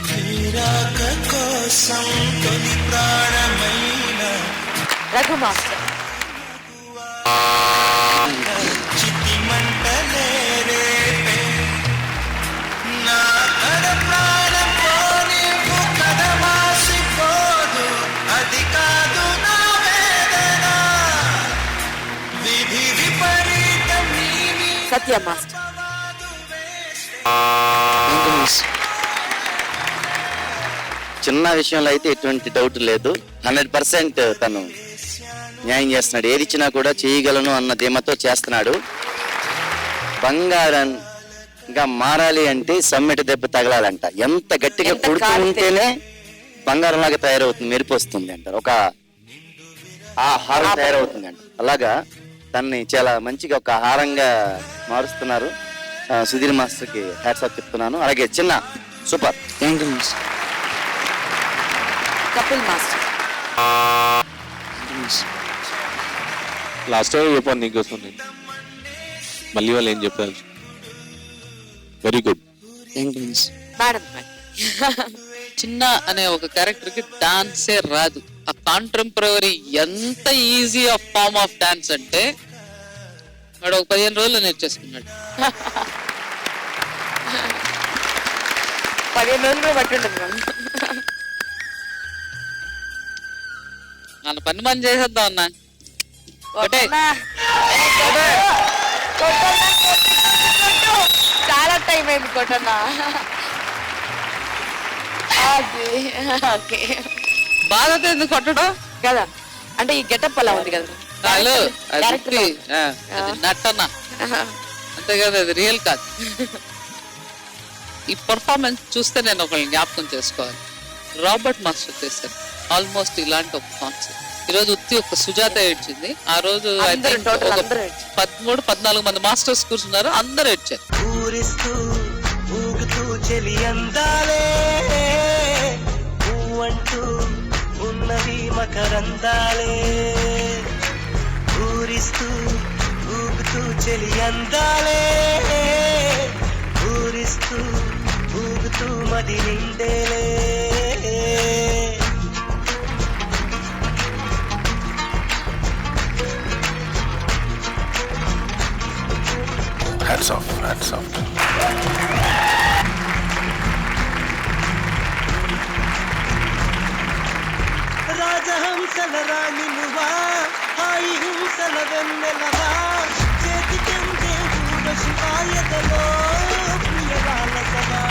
నీరాక కోసం తొలి ప్రాణమైన రఘు మాస్టర్. చితి మంటలేరేపే నా కడ ప్రాణం పోనివ్వు కదమాసిపోదు అది కాదు నా వేదన విధి విపరీతం నీ మీద సత్య మాస్టర్. చిన్న విషయంలో అయితే ఎటువంటి డౌట్ లేదు. 100% తను న్యాయం చేస్తున్నాడు. ఏది ఇచ్చినా కూడా చేయగలను అన్న ధీమతో చేస్తున్నాడు. బంగారం ఇంకా మారాలి అంటే సమ్మెట దెబ్బ తగలాలంట. ఎంత గట్టిగా కొడుతూ ఉంటేనే బంగారం లాగా తయారవుతుంది, మెరుపు వస్తుంది అంటారు. ఒక హారం తయారవుతుంది అంట. అలాగా తన్ని చాలా మంచిగా ఒక హారంగా మారుస్తున్నారు. సుధీర్ మాస్టర్కి హ్యాట్స్ ఆఫ్ చెప్తున్నాను. అలాగే చిన్న super. Thank you master. Kapil master. Last time చెప్పాను నీకోసం నేను, మళ్ళీ వాళ్ళు ఏం చెప్పారు. Very good. Thank you master. Madam చిన్న అనే ఒక క్యారెక్టర్ కి డాన్సే రాదు. ఆ కాంటెంపరరీ ఎంత easy of form of dance అంటే వాడు ఒక 15 రోజులు నేర్చేసుకున్నాడు. 15 రోజులు పట్టుంటుంది మ్యామ్. మన పని మనం చేసేద్దాం అన్నా. ఒకటే చాలా టైం అయింది కొట్టన్నా. బాధతో ఎందుకు కొట్టడం కదా, అంటే ఈ గెటప్ అలా ఉంది కదా నట్టన్నా, అంతే కదా, అది రియల్ కాదు. ఈ పర్ఫార్మెన్స్ చూస్తే నేను ఒకళ్ళని జ్ఞాపకం చేసుకోవాలి. రాబర్ట్ మాస్టర్ చేశారు ఆల్మోస్ట్ ఇలాంటి ఒక కాన్సెప్ట్. ఈ రోజు ఉత్తి ఒక సుజాత ఏడ్చింది. ఆ రోజు I అందరూ think total ఒక అందరూ ఏడ్చారు. 13-14 మంది మాస్టర్స్ కూర్చున్నారు, అందరూ ఏడ్చారు. ఊరిస్తూ ఊగుతూ చెలి అందాలే ఊవంటూ ఉన్నవి మకరందాలే ఊరిస్తూ ఊగుతూ చెలి అందాలే ఊరిస్తూ ఊగుతూ మది నిండేలే Hats off, hats off. రాజహంసల రాణి నువ్వా హాయి హింసల వెన్నెలవా చేతికెందే పూర్వ శివాయతలో ప్రియరాలసవా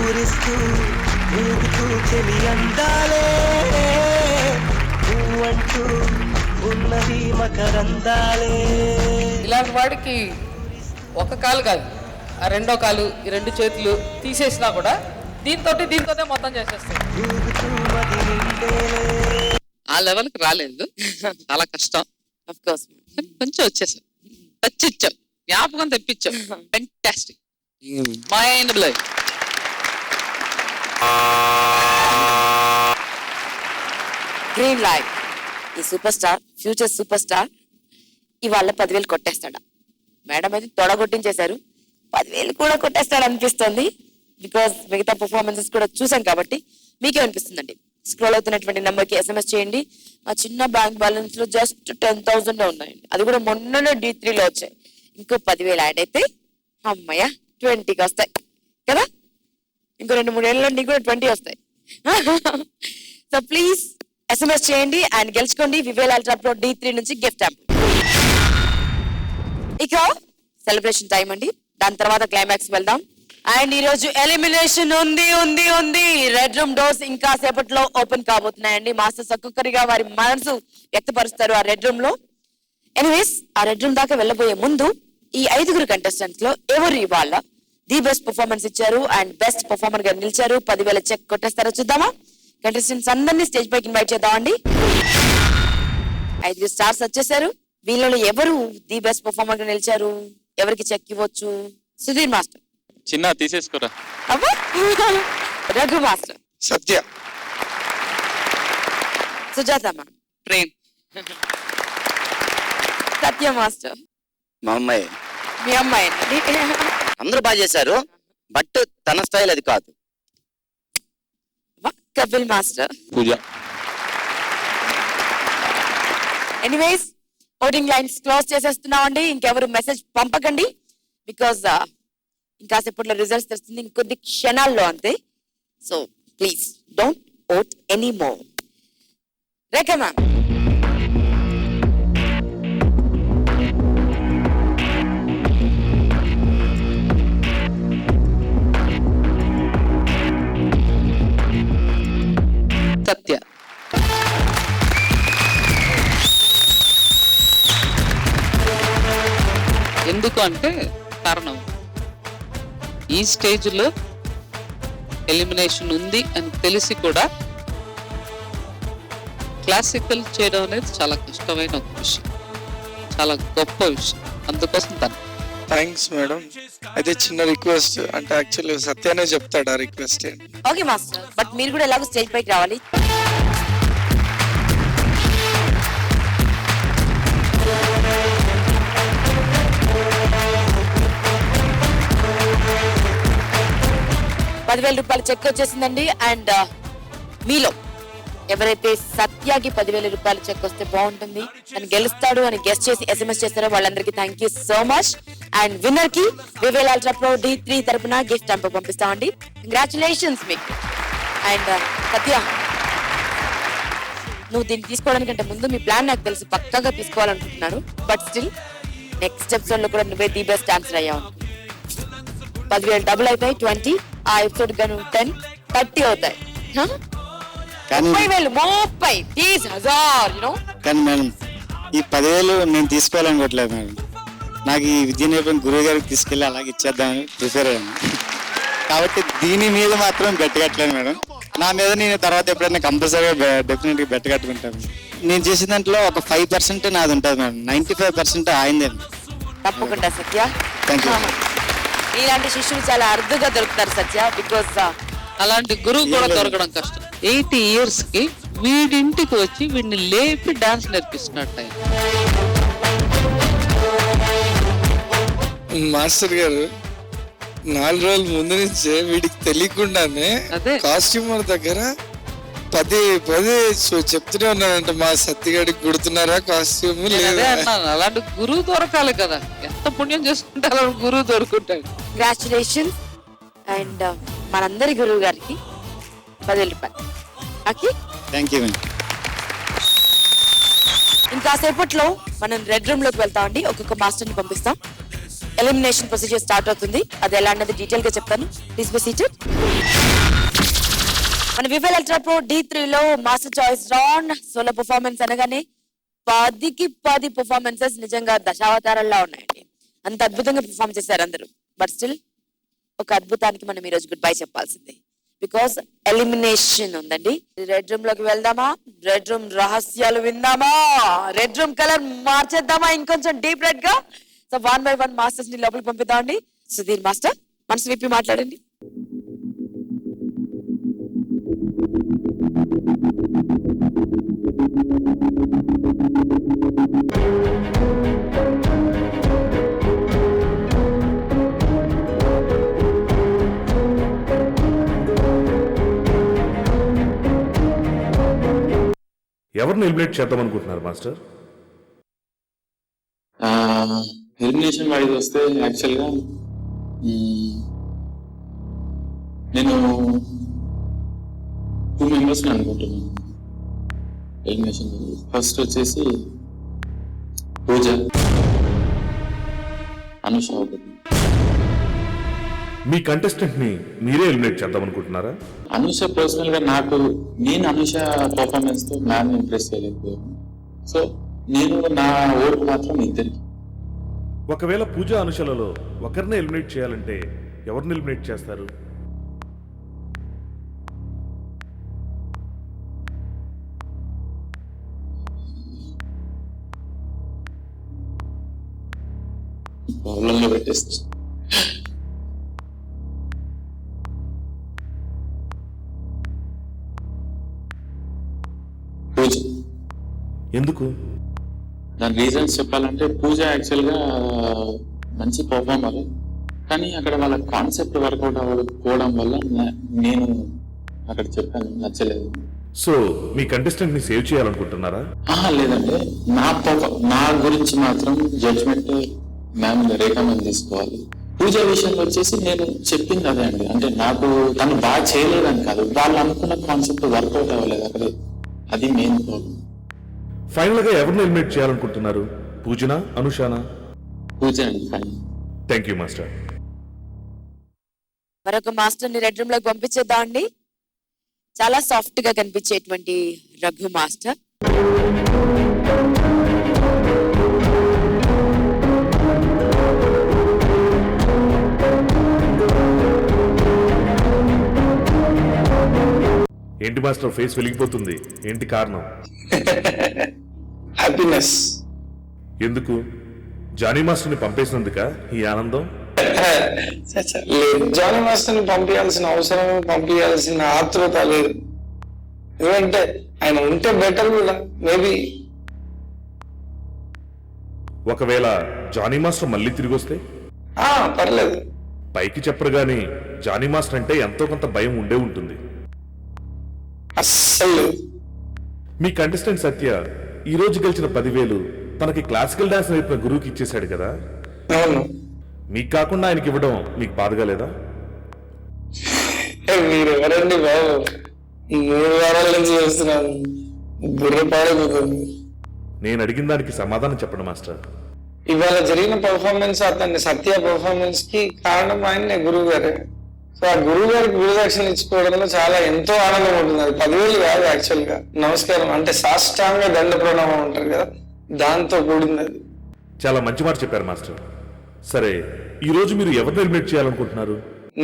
ఊరిస్తూ ఊగుతూ చెలి అందాలే ఊవంటూ ఉన్నవి మకరందాలే. ఇలాంటి వాడికి ఒక కాలు కాదు, ఆ రెండో కాలు, ఈ రెండు చేతులు తీసేసినా కూడా దీంతోనే మొత్తం చేసేస్తాయి. ఆ లెవెల్కి రాలేదు, చాలా కష్టం. ఆఫ్ కోర్స్ కొంచెం వచ్చేసాం, టచ్ ఇచ్చాం, జ్ఞాపకం తెప్పించాం. Fantastic, mind blowing. Green light. ఈ super star, future super star ఇవాళ 10,000 కొట్టేస్తాడా? మేడం అయితే తొడగొట్టించేశారు, 10,000 కూడా కొట్టేస్తాడు అనిపిస్తుంది. బికాస్ మిగతా పర్ఫార్మెన్సెస్ కూడా చూసాం కాబట్టి. మీకే అనిపిస్తుందండి? స్క్రోల్ అవుతున్నటువంటి నెంబర్కి SMS చేయండి. మా చిన్న బ్యాంక్ బ్యాలెన్స్ లో జస్ట్ 10,000 ఉన్నాయండి, అది కూడా మొన్ననే D3లో వచ్చాయి. ఇంకో 10,000 యాడ్ అయితే అమ్మయ్య 20కి వస్తాయి కదా. ఇంకో 2-3 ఏళ్ళలో నీకు కూడా 20 వస్తాయి. సో ప్లీజ్ SMS చేయండి and గెలుచుకోండి Vivel ultra pro D3 నుంచి గిఫ్ట్ యాప్. ఇక సెలబ్రేషన్ టైం అండి, దాని తర్వాత క్లైమాక్స్ వెళ్దాం. అండ్ ఈ రోజు ఎలిమినేషన్ ఉంది. రెడ్ రూమ్ డోర్స్ ఇంకా సేపట్లో ఓపెన్ కాబోతున్నాయండి. మాస్టర్స్ ఒక్కొక్కరిగా వారి మనసు వ్యక్తపరుస్తారు ఆ రెడ్ రూమ్ లో. ఎనీవేస్, ఆ రెడ్ రూమ్ దాకా వెళ్ళబోయే ముందు ఈ 5 కంటెస్టెంట్స్ లో ఎవరు ఇవాళ ది బెస్ట్ పర్ఫార్మెన్స్ ఇచ్చారు అండ్ బెస్ట్ పర్ఫార్మర్ గా నిలిచారు, 10,000 చెక్ కొట్టేస్తారో చూద్దామా? కంటెస్టెంట్స్ అందరినీ స్టేజ్ పైకి ఇన్వైట్ చేద్దామండి. 5 స్టార్స్ వచ్చేసారు. వీళ్ళలో ఎవరు ది బెస్ట్ పర్ఫార్మర్ గా నిలిచారు, ఎవరికి చెక్ ఇవ్వచ్చు? సుధీర్ మాస్టర్. చిన్న తీసేసుకోరా. అబ్బా. రఘు మాస్టర్. సత్య. సుజాత మ్యామ్. ప్రేమ్. సత్య మాస్టర్. మా అమ్మాయి. మీ అమ్మాయి. అందరూ బాగా చేశారు, బట్ తన స్టైల్ అది కాదు. Kapil master. Pooja. Anyways, voting lines close చేసేస్తున్నామండి. ఇంకెవరు మెసేజ్ పంపకండి, బికాస్ ఇంకా సేపట్లో రిజల్ట్స్ తెలుస్తుంది, ఇంకొద్ది క్షణాల్లో అంతే. So please don't vote any more. Rekha ma'am. Satya. ఎందుకు అంటే కారణం, ఈ స్టేజ్లో ఎలిమినేషన్ ఉంది అని తెలిసి కూడా క్లాసికల్ చేయడం అనేది చాలా కష్టమైన ఒక విషయం, చాలా గొప్ప విషయం. అందుకోసం తను. Thanks madam. అయితే చిన్న రిక్వెస్ట్, అంటే యాక్చువల్లీ సత్యానే చెప్తాడు ఆ రిక్వెస్ట్. ఓకే మాస్టర్, బట్ మీరు కూడా ఎలాగో స్టేజ్ పైకి రావాలి. ₹10,000 చెక్ వచ్చేసిందండి. అండ్ మీలో ఎవరైతే సత్యాకి ₹10,000 చెక్ వస్తే బాగుంటుంది, తను గెలుస్తాడు అని గెస్ట్ చేసి SMS చేస్తారో వాళ్ళందరికీ thank you so much. And winner కి వివేల్ అల్ట్రా ప్రో D3 తరపున గిఫ్ట్ హ్యాంపర్ పంపిస్తామండి. కంగ్రాచులేషన్స్ మీకు. అండ్ సత్య, నువ్వు దీన్ని తీసుకోవడానికంటే ముందు మీ ప్లాన్ నాకు తెలుసు, పక్కాగా తీసుకోవాలనుకుంటున్నారు. బట్ స్టిల్ నెక్స్ట్ ఎపిసోడ్ లో కూడా నువ్వే ది బెస్ట్ ఆన్సర్ అయ్యావు. 10,000 డబుల్ అవుతాయి, 20. ఆ ఎపిసోడ్ గాను 10, 30 అవుతాయి. 30,000, 30,000, 30,000. కానీ మేడం ఈ 10,000 నేను తీసుకోవాలనుకోవట్లేదు మేడం. నాకు ఈ విద్య నేర్పడం గురువు గారికి తీసుకెళ్ళి అలాగే ఇచ్చేద్దామని ప్రిఫర్ అయ్యాను. కాబట్టి దీని మీద మాత్రం బెట్ కట్టలేను మేడం. నా మీద నేను తర్వాత ఎప్పుడైనా కంపల్సరీగా డెఫినెట్గా బెట్ కట్టుకుంటాను. నేను చేసిన దాంట్లో ఒక 5% నాది ఉంటుంది మేడం, 95% ఆయిందే. తప్పకుండా సత్య. Thank you. ఇలాంటి శిష్యులు చాలా అరుదుగా దొరుకుతారు సత్య. బికాస్ అలాంటి గురువు కూడా దొరకడం కష్టం. 80 years కి వీడింటికి వచ్చి వీడిని లేపి డాన్స్ నేర్పిస్తున్నట్టు ఆయన. మాస్టర్ గారు 4 రోజుల ముందు నుంచే వీడికి తెలియకుండానే కాస్ట్యూమర్ దగ్గర 10 చెప్తూనే ఉన్నాడంట, మా సత్యగాడికి కుడుతున్నారా కాస్ట్యూమ్ లేదా. అలాంటి గురువు దొరకాలి కదా, ఎంత పుణ్యం చేసుకుంటే అలా గురువు దొరుకుంటాడు. కంగ్రాచులేషన్స్. అండ్ మనందరి గురువు గారికి 10,000 రూపాయలు. Okay, thank you madam. ఇంకాసేపట్లో మనం రెడ్ రూమ్ లోకి వెళ్తామండి. ఒక్కొక్క మాస్టర్ ని పంపిస్తాం. ఎలిమినేషన్ ప్రొసీజర్ స్టార్ట్ అవుతుంది. అది ఎలా అన్నది డీటెయిల్ గా చెప్తాను. Please be seated. మన వివెల్ అల్ట్రా ప్రో D3 లో master choice round solo performance అనగానే 10కి 10 పర్ఫార్మెన్సెస్ నిజంగా దశావతారాల్లో ఉన్నాయండి. అంత అద్భుతంగా పర్ఫార్మ్ చేశారు అందరూ. బట్ స్టిల్ ఒక అద్భుతానికి మనం ఈ రోజు గుడ్ బై చెప్పాల్సిందే. బికాస్ ఎలిమినేషన్ ఉందండి. రెడ్ రూమ్ లోకి వెళ్దామా? రెడ్ రూమ్ రహస్యాలు విందామా? రెడ్ రూమ్ కలర్ మార్చేద్దామా ఇంకొంచెం డీప్ రెడ్ గా? సో 1 by 1 మాస్టర్స్ ని లోపలికి పంపిద్దామండి. సుధీర్ మాస్టర్ మనసు విప్పి మాట్లాడండి. ఎవరిని ఎలిమినేట్ చేద్దాం అనుకుంటున్నారు మాస్టర్? ఎలిమినేషన్ వైజ్ వస్తే యాక్చువల్గా నేను 2 members అనుకుంటున్నాను ఎలిమినేషన్. ఫస్ట్ వచ్చేసి పూజ, అనుష ఒకటి. మీ కంటెస్టెంట్ ని మీరే ఎలిమినేట్ చేద్దాం అనుకుంటున్నారా? అనుష పర్సనల్ గా నేను అనుష పర్ఫార్మెన్స్ తో మ్యామ్ ఇంప్రెస్ చేయలేకపోయాను. సో నేను నా ఓటు మాత్రం ఇద్దరికి. ఒకవేళ పూజ అనుషలలో ఒకరిని ఎలిమినేట్ చేయాలంటే ఎవరిని ఎలిమినేట్ చేస్తారు? ప్రాబ్లంలో పెట్టేస్తా. పూజ. ఎందుకు? దాని రీజన్స్ చెప్పాలంటే పూజ యాక్చువల్గా మంచి పర్ఫార్మర్, కానీ అక్కడ వాళ్ళ కాన్సెప్ట్ వర్కౌట్ అవ్వకపోవడం వల్ల నేను అక్కడ చెప్పాను నచ్చలేదు. సో మీ కంటెస్టెంట్ ని సేవ్ చేయాలనుకుంటున్నారా? లేదంటే నా గురించి మాత్రం జడ్జ్మెంట్ మ్యామ్ రేఖా మ్యామ్ తీసుకోవాలి. పూజ విషయంలో వచ్చేసి నేను చెప్పింది అదే అండి, అంటే నాకు తను బాగా చేయలేదని కాదు, వాళ్ళు అనుకున్న కాన్సెప్ట్ వర్కౌట్ అవ్వలేదు అక్కడ, అది మెయిన్ ప్రాబ్లం. ఫైనల్ గా ఎవరిని ఎలిమినేట్ చేయాలనుకుంటున్నారు? పూజనా, అనుషానా? పూజ అండి ఫైనల్. Thank you master. మరొక మాస్టర్ ని రెడ్ రూమ్ లోకి పంపించేద్దాం అండి. చాలా సాఫ్ట్ గా కనిపించేటువంటి రఘు మాస్టర్. ఏంటి మాస్టర్ ఫేస్ వెలిగిపోతుంది, ఏంటి కారణం? హ్యాపీనెస్. ఎందుకు? జానీ మాస్టర్ ని పంపేసినందుక ఈ ఆనందం? లేదు, జానీ మాస్టర్ ని పంపించాల్సిన అవసరం, పంపించాల్సిన ఆతృత లేదు. ఎందుకంటే ఆయన ఉంటే బెటర్ కూడా మేబీ. ఒకవేళ జానీ మాస్టర్ మళ్ళీ తిరిగి వస్తే? పర్లేదు. పైకి చెప్పరు గాని జానీ మాస్టర్ అంటే ఎంతో కొంత భయం ఉండే ఉంటుంది. అస్సలు. మీ కంటెస్టెంట్ సత్య ఈ రోజు గెలిచిన 10,000 తనకి క్లాసికల్ డాన్స్ నేర్పిన గురువుకి ఇచ్చేశాడు కదా. అవును. మీకు కాకుండా ఆయనకి ఇవ్వడం మీకు బాధగా లేదా? మీరు ఎవరండి బాబు, 3 వారాల నుంచి చేస్తున్నాను, బుర్ర పాడైపోతుంది. నేను అడిగిన దానికి సమాధానం చెప్పండి మాస్టర్. ఇవాళ జరిగిన పర్ఫార్మెన్స్, అతన్ని సత్య పర్ఫార్మెన్స్ కి కారణం ఆయన్నే, గురువు గారే. సో ఆ గురువు గారికి గురుదక్షిణ ఇచ్చుకోవడంలో చాలా ఎంతో ఆనందం ఉంటుంది. అది 10,000 కాదు యాక్చువల్ గా. నమస్కారం అంటే సాష్టాంగ దండ ప్రణామం అంటారు కదా, దాంతో కూడింది అది. చాలా మంచి మాట చెప్పారు మాస్టర్. సరే, ఈ రోజు మీరు ఎవరిని ఎలిమినేట్ చేయాలనుకుంటున్నారు?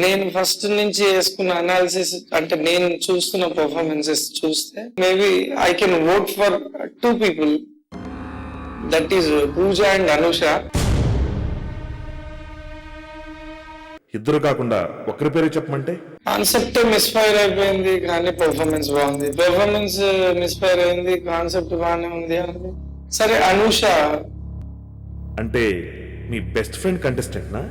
నేను ఫస్ట్ నుంచి వేసుకున్న అనాలిసిస్ అంటే నేను చూస్తున్న పర్ఫార్మెన్సెస్ చూస్తే maybe I can vote for 2 people. That is Pooja and Anusha. ఇద్దరు కాకుండా ఒక్కరి పేరే చెప్పమంటే? కాన్సెప్ట్ మిస్ఫైర్ అయిపోయింది కానీ పర్ఫార్మెన్స్ బాగుంది. పర్ఫార్మెన్స్ మిస్ఫైర్ అయింది, కాన్సెప్ట్ బాగానే ఉంది. సరే అనుష. అంటే మీ బెస్ట్ ఫ్రెండ్ కంటెస్టెంట్ నా?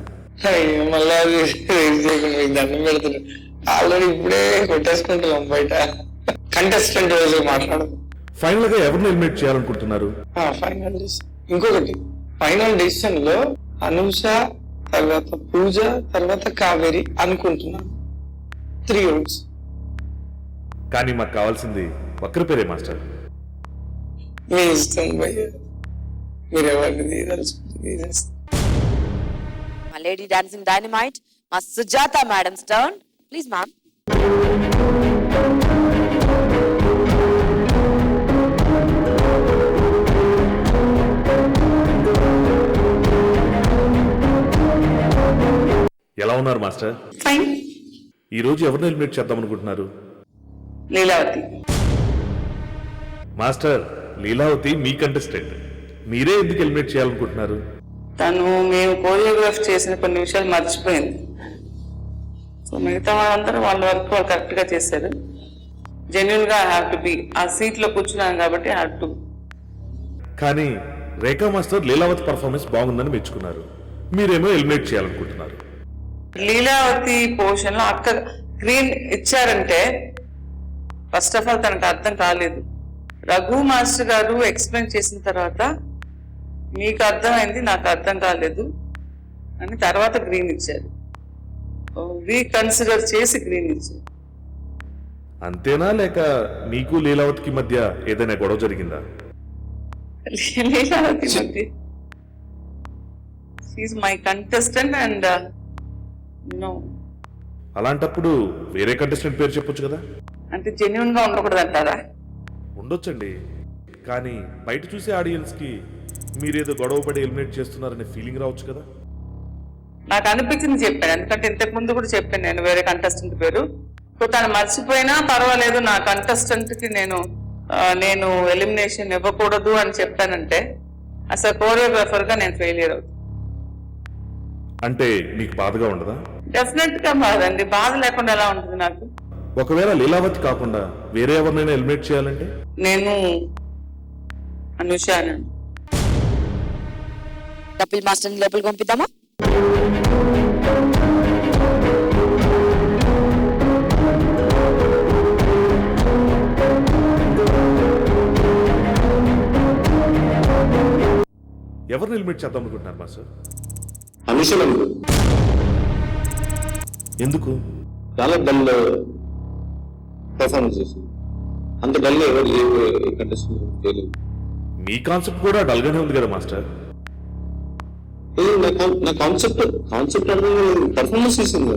మళ్ళీ అది మీకు దండం పెడుతున్నాడు. ఆల్రెడీ ఇప్పుడే కొట్టేసుకుంటున్నాం బయట. కంటెస్టెంట్ వైజ్ మాట్లాడదు. ఫైనల్ గా ఎవరిని ఎలిమినేట్ చేయాలనుకుంటున్నారు? ఫైనల్ డిసిషన్ ఇంకొకటి, ఫైనల్ డిసిషన్ లో అనుష, తర్వాత పూజ, తర్వాత కావేరి అనుకుంటున్నాను. 3 votes. కానీ మాకు కావాల్సింది ఒక్కరి పేరే మాస్టర్. మీ ఇష్టం భయ్య, మీరు ఎవరిని తీసేస్తారు. మా లేడీ డాన్సింగ్ డైనమైట్ మా Sujatha madam turn. Please ma'am. ఎలా ఉన్నారు మాస్టర్? ఫైన్. ఈ రోజు ఎవరిని ఎలిమినేట్ చేద్దాం అనుకుంటున్నారు? లీలావతి. మాస్టర్, లీలావతి మీ కంటెస్టెంట్, మీరే ఎందుకు ఎలిమినేట్ చేయాలనుకుంటున్నారు? తను మేము కోరియోగ్రాఫ్ చేసిన కొన్ని విషయాలు మర్చిపోయింది. సో మిగతా వాళ్ళందరూ వాళ్ళ వర్క్ వాళ్ళు కరెక్ట్ గా చేశారు. జెన్యున్ గా హ్యావ్ టు బి ఆ సీట్ లో కూర్చున్నాను కాబట్టి హ్యావ్ టు. కానీ రేఖా మాస్టర్ లీలావతి పర్ఫార్మెన్స్ బాగుందని మెచ్చుకున్నారు, మీరేమో ఎలిమినేట్ చేయాలనుకుంటున్నారు. లీలావతి పోర్షన్ లో అక్క గ్రీన్ ఇచ్చారంటే ఫస్ట్ ఆఫ్ ఆల్ తనకు అర్థం కాలేదు. రఘు మాస్టర్ గారు ఎక్స్ప్లెయిన్ చేసిన తర్వాత మీకు అర్థమైంది, నాకు అర్థం కాలేదు అని తర్వాత గ్రీన్ ఇచ్చారు. రీకన్సిడర్ చేసి గ్రీన్ ఇచ్చారు. అంతేనా, లేక మీకు లీలావతికి మధ్య ఏదైనా గొడవ జరిగిందా? లీలావతి మధ్య షీఈ్ మై కంటెస్టెంట్ అండ్ అలాంటప్పుడు వేరే కంటెస్టెంట్ పేరు చెప్పొచ్చు కదా? అంటే జెన్యున్ గా ఉండకూడదు అంటారా? ఉండొచ్చండి, కానీ బయట చూసే ఆడియన్స్ కి మీరేదో గొడవ పడి ఎలిమినేట్ చేస్తున్నారనే ఫీలింగ్ రావచ్చు కదా? నాకు అనిపించింది చెప్పాను, ఎందుకంటే ఇంతకు ముందు కూడా చెప్పాను నేను వేరే కంటెస్టెంట్ పేరు. సో తను మర్చిపోయినా పర్వాలేదు, నా కంటెస్టెంట్ కి నేను ఎలిమినేషన్ ఇవ్వకూడదు అని చెప్పానంటే అసలు కోరియోగ్రాఫర్ గా నేను ఫెయిలియర్ అవుతాను. అంటే మీకు బాధగా ఉండదా? డెఫినెట్ గా బాధండి. బాధ లేకుండా ఎలా ఉంటుంది నాకు? ఒకవేళ లీలావతి కాకుండా వేరే ఎవరినైనా ఎలిమినేట్ చేయాలంటే? నేను అనుష. కపిల్ మాస్టర్ లోపలికి పంపిద్దామా? ఎవరిని ఎలిమినేట్ చేద్దాం అనుకుంటున్నారు మాస్టర్? అనుషలు. ఎందుకు? చాలా డల్ పర్ఫార్మెన్స్ చేసింది. అంత డల్ ఎవరు కంటెస్టెంట్ చేయలేదు. మీ కాన్సెప్ట్ కూడా డల్ గానే ఉంది కదా మాస్టర్? నా కాన్సెప్ట్ అంటే పర్ఫార్మెన్స్ చేసింది.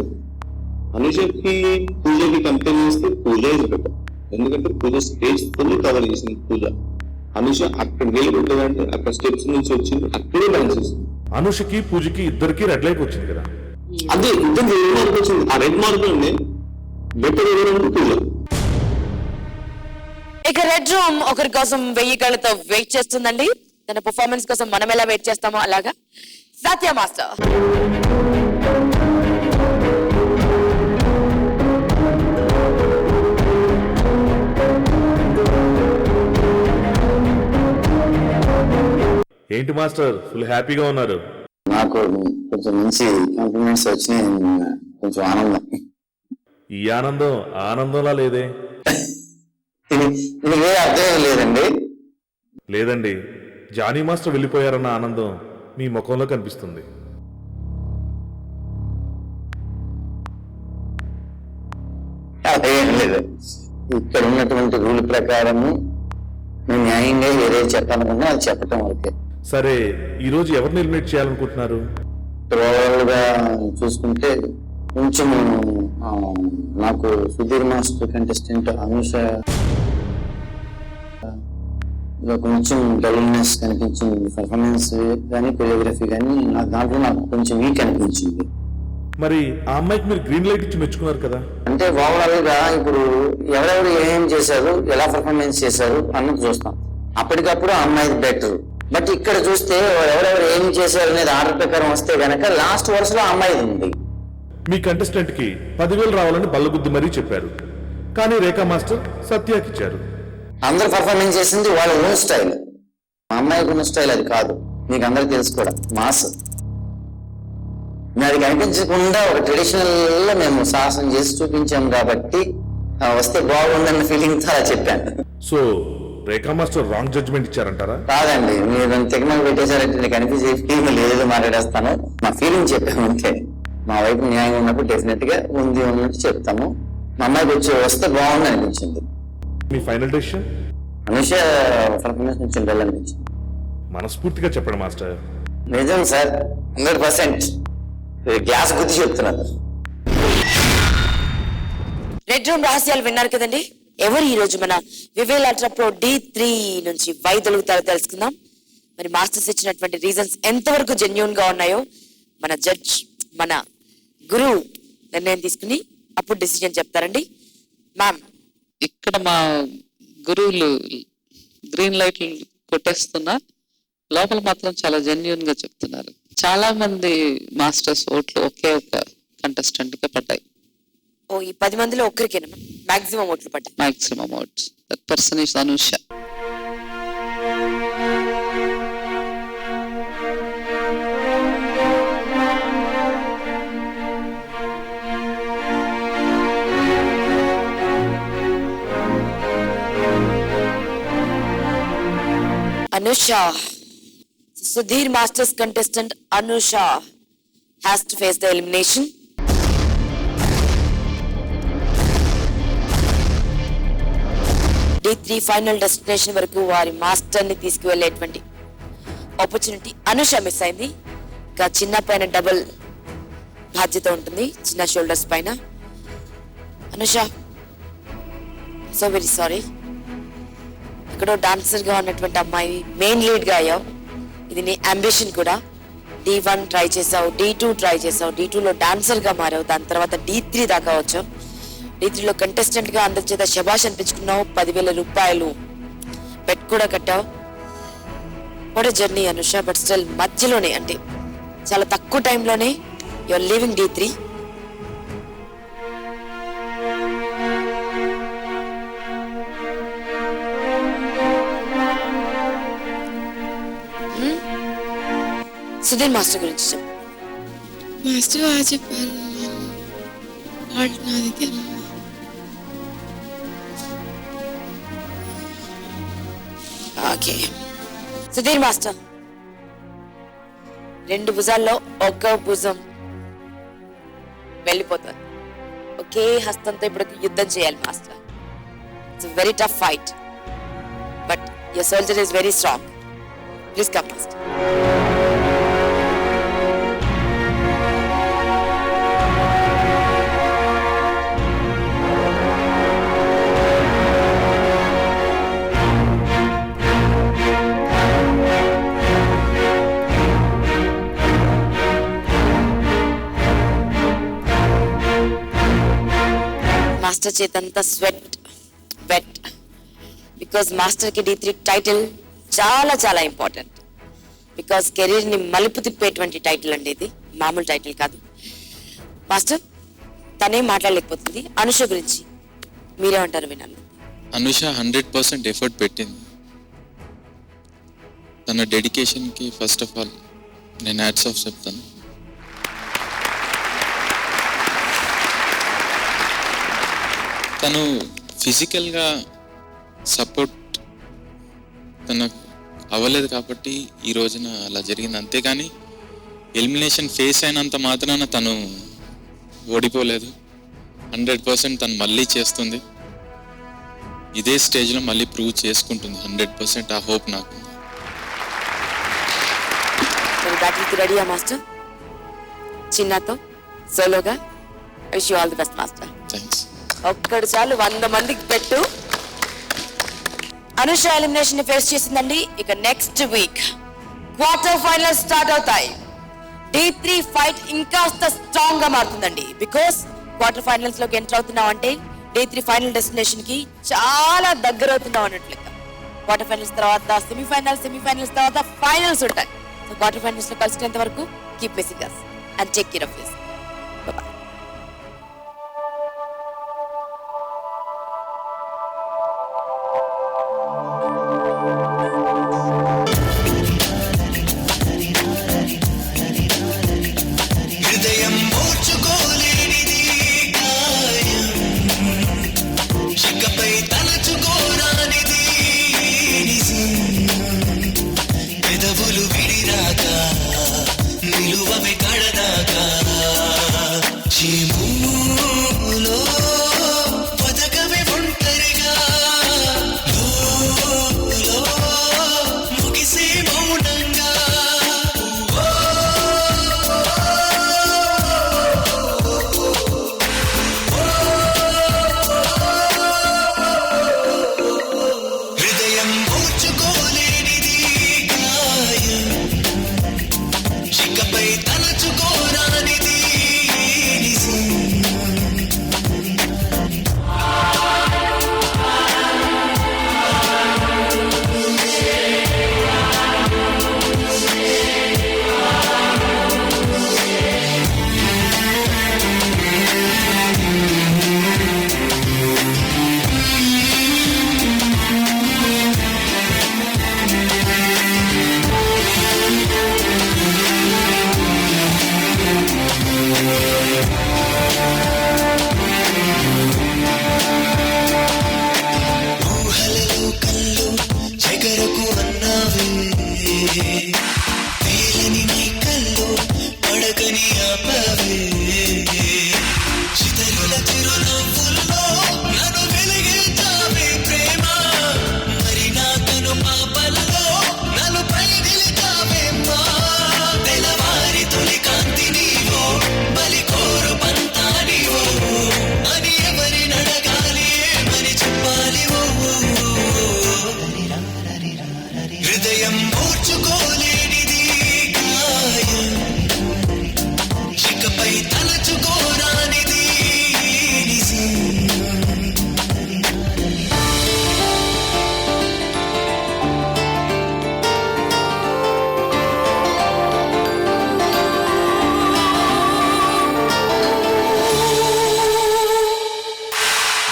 అనుషకి పూజకి కంపేర్ చేస్తే పూజ ఇది బెటర్. ఎందుకంటే పూజ స్టేజ్ ఫుల్ కవర్ చేసింది. పూజ అనుష అక్కడ వెళ్ళిపోతుందంటే అక్కడ స్టెప్స్ నుంచి వచ్చింది, అక్కడే డాన్స్ చేసింది. అనుషకి పూజకి ఇద్దరికి రెడ్ లైట్ వచ్చింది కదా? అదే ఇద్దరు రెడ్ మార్క్ వచ్చింది. ఆ రెడ్ మార్క్ లోనే బెటర్ ఎవరంటే పూజ. ఇక రెడ్ రూమ్ ఒకరి కోసం 1000 కళ్ళతో వెయిట్ చేస్తుందండి. తన పర్ఫార్మెన్స్ కోసం మనం ఎలా వెయిట్ చేస్తామో అలాగా. సత్య మాస్టర్. ఏంటి మాస్టర్ ఫుల్ హ్యాపీగా ఉన్నారు? నాకు కొంచెం మంచి కాంప్లిమెంట్స్ వచ్చినాయి, కొంచెం ఆనందం. ఈ ఆనందంలా లేదే? ఇదే అర్థం లేదండి. లేదండి, జానీ మాస్టర్ వెళ్ళిపోయారన్న ఆనందం మీ ముఖంలో కనిపిస్తుంది. అదేం లేదు, ఇక్కడ ఉన్నటువంటి రూల్ ప్రకారము మేము న్యాయంగా ఏదైతే చెప్పాలనుకున్నా అది చెప్పటం వరకే. సరే, ఈ రోజు ఎవరిని ఎలిమినేట్ చేయాలనుకుంటున్నారు? ఓవరాల్ గా చూసుకుంటే కొంచెం నాకు సుధీర్ మాస్టర్ కంటెస్టెంట్ అనుష ఇలా కొంచెం డల్నెస్ కనిపించింది. పర్ఫార్మెన్స్ కానీ కొరియోగ్రఫీ కానీ దాంట్లో నాకు కొంచెం వీక్ అనిపించింది. మరి ఆ అమ్మాయికి మీరు గ్రీన్ లైట్ ఇచ్చి మెచ్చుకున్నారు కదా? అంటే ఓవరాల్ గా ఇప్పుడు ఎవరెవరు ఏం చేశారు, ఎలా పర్ఫార్మెన్స్ చేశారు అన్నది చూస్తాం. అప్పటికప్పుడు ఆ అమ్మాయి బెటర్. బట్ ఇక్కడ చూస్తే ఎవరెవరు ఏం చేశారు అనేది ఆర్డర్ ప్రకారం వస్తే గనక లాస్ట్ వరుసలో ఆ అమ్మాయి ఉంది. మీ కంటెస్టెంట్ కి 10,000 రావాలని బల్లగుద్ది మరీ చెప్పారు, కానీ రేఖా మాస్టర్ సత్యాకి ఇచ్చారు. అందరు పర్ఫార్మెన్స్ చేసింది వాళ్ళ ఓన్ స్టైల్. మా అమ్మాయికి ఉన్న స్టైల్ అది కాదు, మీకు అందరికి తెలుసు కూడా. మాస్ అది కనిపించకుండా ఒక ట్రెడిషనల్ లో మేము సాహసం చేసి చూపించాం కాబట్టి వస్తే బాగుందన్న ఫీలింగ్ తో అలా చెప్పాను. సో రేఖా మాస్టర్ రాంగ్ జడ్జ్మెంట్ ఇచ్చారంటారా? కాదండి, మీరు తెగమలు పెట్టేశారంటే నీకు అనిపించే ఫీలింగ్ లేదు, మాట్లాడేస్తాను. మా ఫీలింగ్ చెప్పాము అంతే. మా వైపు న్యాయం ఉన్నప్పుడు డెఫినెట్ గా ఉంది ఉన్నట్టు చెప్తాము. మా అమ్మాయికి వచ్చి వస్తే బాగుంది అనిపించింది. మీ ఫైనల్ డెసిషన్? అనుష పర్ఫార్మెన్స్ కొంచెం డల్ అనిపించింది. మనస్ఫూర్తిగా చెప్పండి మాస్టర్. నిజం సార్, 100% గ్లాస్ గుర్తు చెప్తున్నాను. రెడ్ రూమ్ రహస్యాలు విన్నారు కదండి. ఎవరు ఈ రోజు మన వివేల్ అల్ట్రా ప్రో D3 నుంచి వైదొలుగుతారో తెలుసుకుందాం. మరి మాస్టర్స్ ఇచ్చినటువంటి రీజన్స్ ఎంతవరకు జెన్యూన్ గా ఉన్నాయో మన జడ్జ్, మన గురువు నిర్ణయం తీసుకుని అప్పుడు డిసిజన్ చెప్తారండి. మ్యామ్, ఇక్కడ మా గురువులు గ్రీన్ లైట్లు కొట్టేస్తున్నా, లోపల మాత్రం చాలా జెన్యున్ గా చెప్తున్నారు. చాలా మంది మాస్టర్స్ ఓట్లు ఒకే ఒక కంటెస్టెంట్ గా పడ్డాయి. ఓ ఈ 10 మందిలో ఒక్కరికేనా మాక్సిమం ఓట్లు పడ్డాయి? Maximum votes. That person is Anusha. Anusha. Sudhir Masters contestant Anusha has to face the elimination. D3 final destination వరకు వారి మాస్టర్ ని తీసుకువెళ్లేటువంటి ఆపర్చునిటీ అనుష మిస్ అయింది. ఇంకా చిన్న పైన డబుల్ బాధ్యత ఉంటుంది, చిన్న షోల్డర్స్ పైన. Anusha, so very sorry. ఎక్కడో డాన్సర్ గా ఉన్నటువంటి అమ్మాయి మెయిన్ లీడ్ గా అయ్యావు. ఇది నీ అంబిషన్ కూడా. D1 ట్రై చేసావు, D2 ట్రై చేసావు, D2 లో డాన్సర్ గా మారావు, దాని తర్వాత D3 దాకా వచ్చావు. D3 లో కంటెస్టెంట్ గా అందరి చేత శబాష్ అనిపించుకున్నావు. 10,000 రూపాయలు బెట్ కూడా కట్టావు. What a journey Anusha. But still మధ్యలోనే, అంటే చాలా తక్కువ టైంలోనే you are leaving D3. Sudheer master గురించి చెప్పు. మాస్టర్ బాగా చెప్పారు, పాట నాది తెలియదు. ఓకే సుధీర్ మాస్టర్, 2 భుజాల్లో ఒక భుజం వెళ్ళిపోతారు. ఒకే హస్తంతో ఇప్పుడు యుద్ధం చేయాలి master. It's very tough fight, but your soldier is very strong. Please come master. Master చేతంతా స్వెట్ వెట్, బికాస్ మాస్టర్ కి D3 టైటిల్ చాలా చాలా ఇంపార్టెంట్. బికాస్ కెరీర్ ని మలుపు తిప్పేటువంటి టైటిల్ అండి ఇది, మామూలు టైటిల్ కాదు. మాస్టర్, తనేం మాట్లాడలేకపోతుంది. అనుష గురించి మీరేమంటారు వినాలి. అనుష 100% ఎఫర్ట్ పెట్టింది. తన డెడికేషన్కి ఫస్ట్ ఆఫ్ ఆల్ నేను హ్యాట్స్ ఆఫ్ చెప్తాను. తను ఫిజికల్గా సపోర్ట్ తనకు అవ్వలేదు కాబట్టి ఈ రోజున అలా జరిగింది. అంతేగాని ఎలిమినేషన్ ఫేస్ అయినంత మాత్రాన తను ఓడిపోలేదు. 100% తను మళ్ళీ చేస్తుంది. ఇదే స్టేజ్లో మళ్ళీ ప్రూవ్ చేసుకుంటుంది 100%. ఆ హోప్ నాకు. బ్యాటిల్కి రెడీయా మాస్టర్? చిన్నతో సోలోగా. Wish you all the best master. Thanks. ఒక్కడు చాలు, 100 మందికి పెట్టు. అనుష ఎలిమినేషన్ ని ఫేస్ చేసిందండి. ఇక next week quarter final start అవుతాయి. D3 ఫైట్ ఇంకాస్త స్ట్రాంగ్ గా మారుతుందండి. బికాస్ క్వార్టర్ ఫైనల్స్ లోకి ఎంటర్ అవుతున్నాం అంటే D3 ఫైనల్ డెస్టినేషన్ కి చాలా దగ్గర అవుతున్నాం అన్నట్లు. క్వార్టర్ ఫైనల్స్ తర్వాత సెమీఫైనల్స్ తర్వాత ఫైనల్స్ ఉంటాయి. సో క్వార్టర్ ఫైనల్స్ లో కలిసినంత వరకు keep visiting us and take care of yourself. Bye-bye. హృదయం ఓర్చుకోలేనిది గాయం, శిఖపై తలచుకోరానిది నిజం. పెదవులు విడిరాగా నిలువవే కడదాకా చీమూలో బతకవే ఒంటరిగా లోలో ముగిసే మౌనంగా. హృదయం ఓర్చుకోలేనిది గాయం, శిఖపై తలచుకోరానిది నిజం. ఊహలలో కళ్ళు చెగరకు అన్నావే, తేలని నీ కళ్ళు పడకని ఆపవే. చితరుల చిరునవ్వుల్లో నన్ను వెలిగించావే ప్రేమ, మరి నా కను పాపలలో నన్ను పై నిలిచావే మా. తెల్లవారి తొలి కాంతి నీవో, బలి కోరు పంతా నీవో అని ఎవరి నడగాలి ఏమని చెప్పాలి ఓ. హృదయం ఓర్చుకోలేనిది గాయం, శిఖపై తలచుకోరానిది నిజం.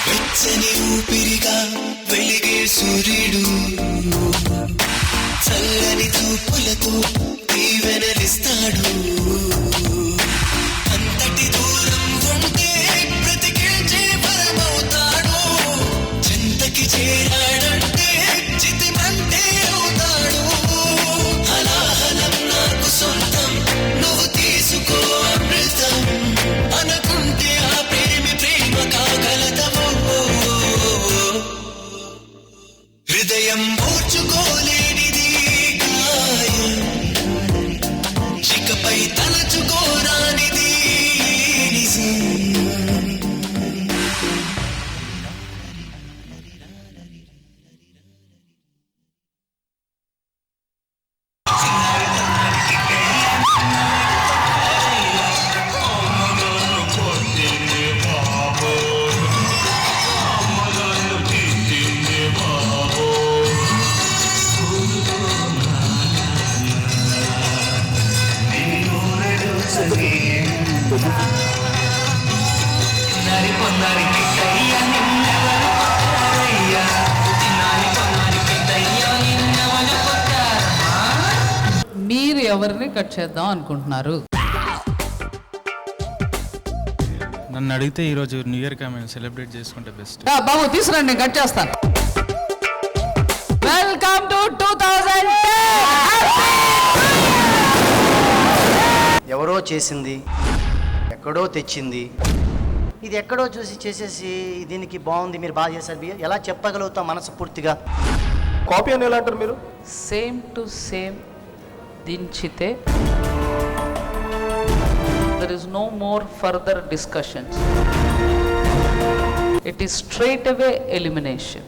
వెచ్చని ఊపిరిగా వెలిగే సూర్యుడు, చల్లని చూపులతో దీవెనలిస్తాడు. అంతటి దూరం ఉంటే బ్రతికించే వరమవుతాడు, చెంతకి చేరాడంటే చితిమంటే అవుతాడు. హలాహలం నాకు సొంతం, నువ్వు తీసుకో అమృతం అనుకుంటే ఆ ప్రేమి ప్రేమ కాగలదవో. హృదయం ఓర్చుకోలేనిది గాయం, శిఖపై తలచుకోరానిది నిజం. మీరు ఎవరిని కట్ చేద్దాం అనుకుంటున్నారు? నన్ను అడిగితే ఈరోజు న్యూ ఇయర్ గా మేము సెలబ్రేట్ చేసుకుంటే బెస్ట్. బాబు తీసుకురండి, నేను కట్ చేస్తాను. Welcome to 2010. ఎవరో చేసింది, ఎక్కడో తెచ్చింది, ఇది ఎక్కడో చూసి చేసేసి దీనికి బాగుంది మీరు బాగా చేశారు ఎలా చెప్పగలుగుతాం మనస్ఫూర్తిగా? కాపీ అని ఎలా అంటారు మీరు? సేమ్ టు సేమ్ దించితే there is no more further discussions. It is straight away elimination.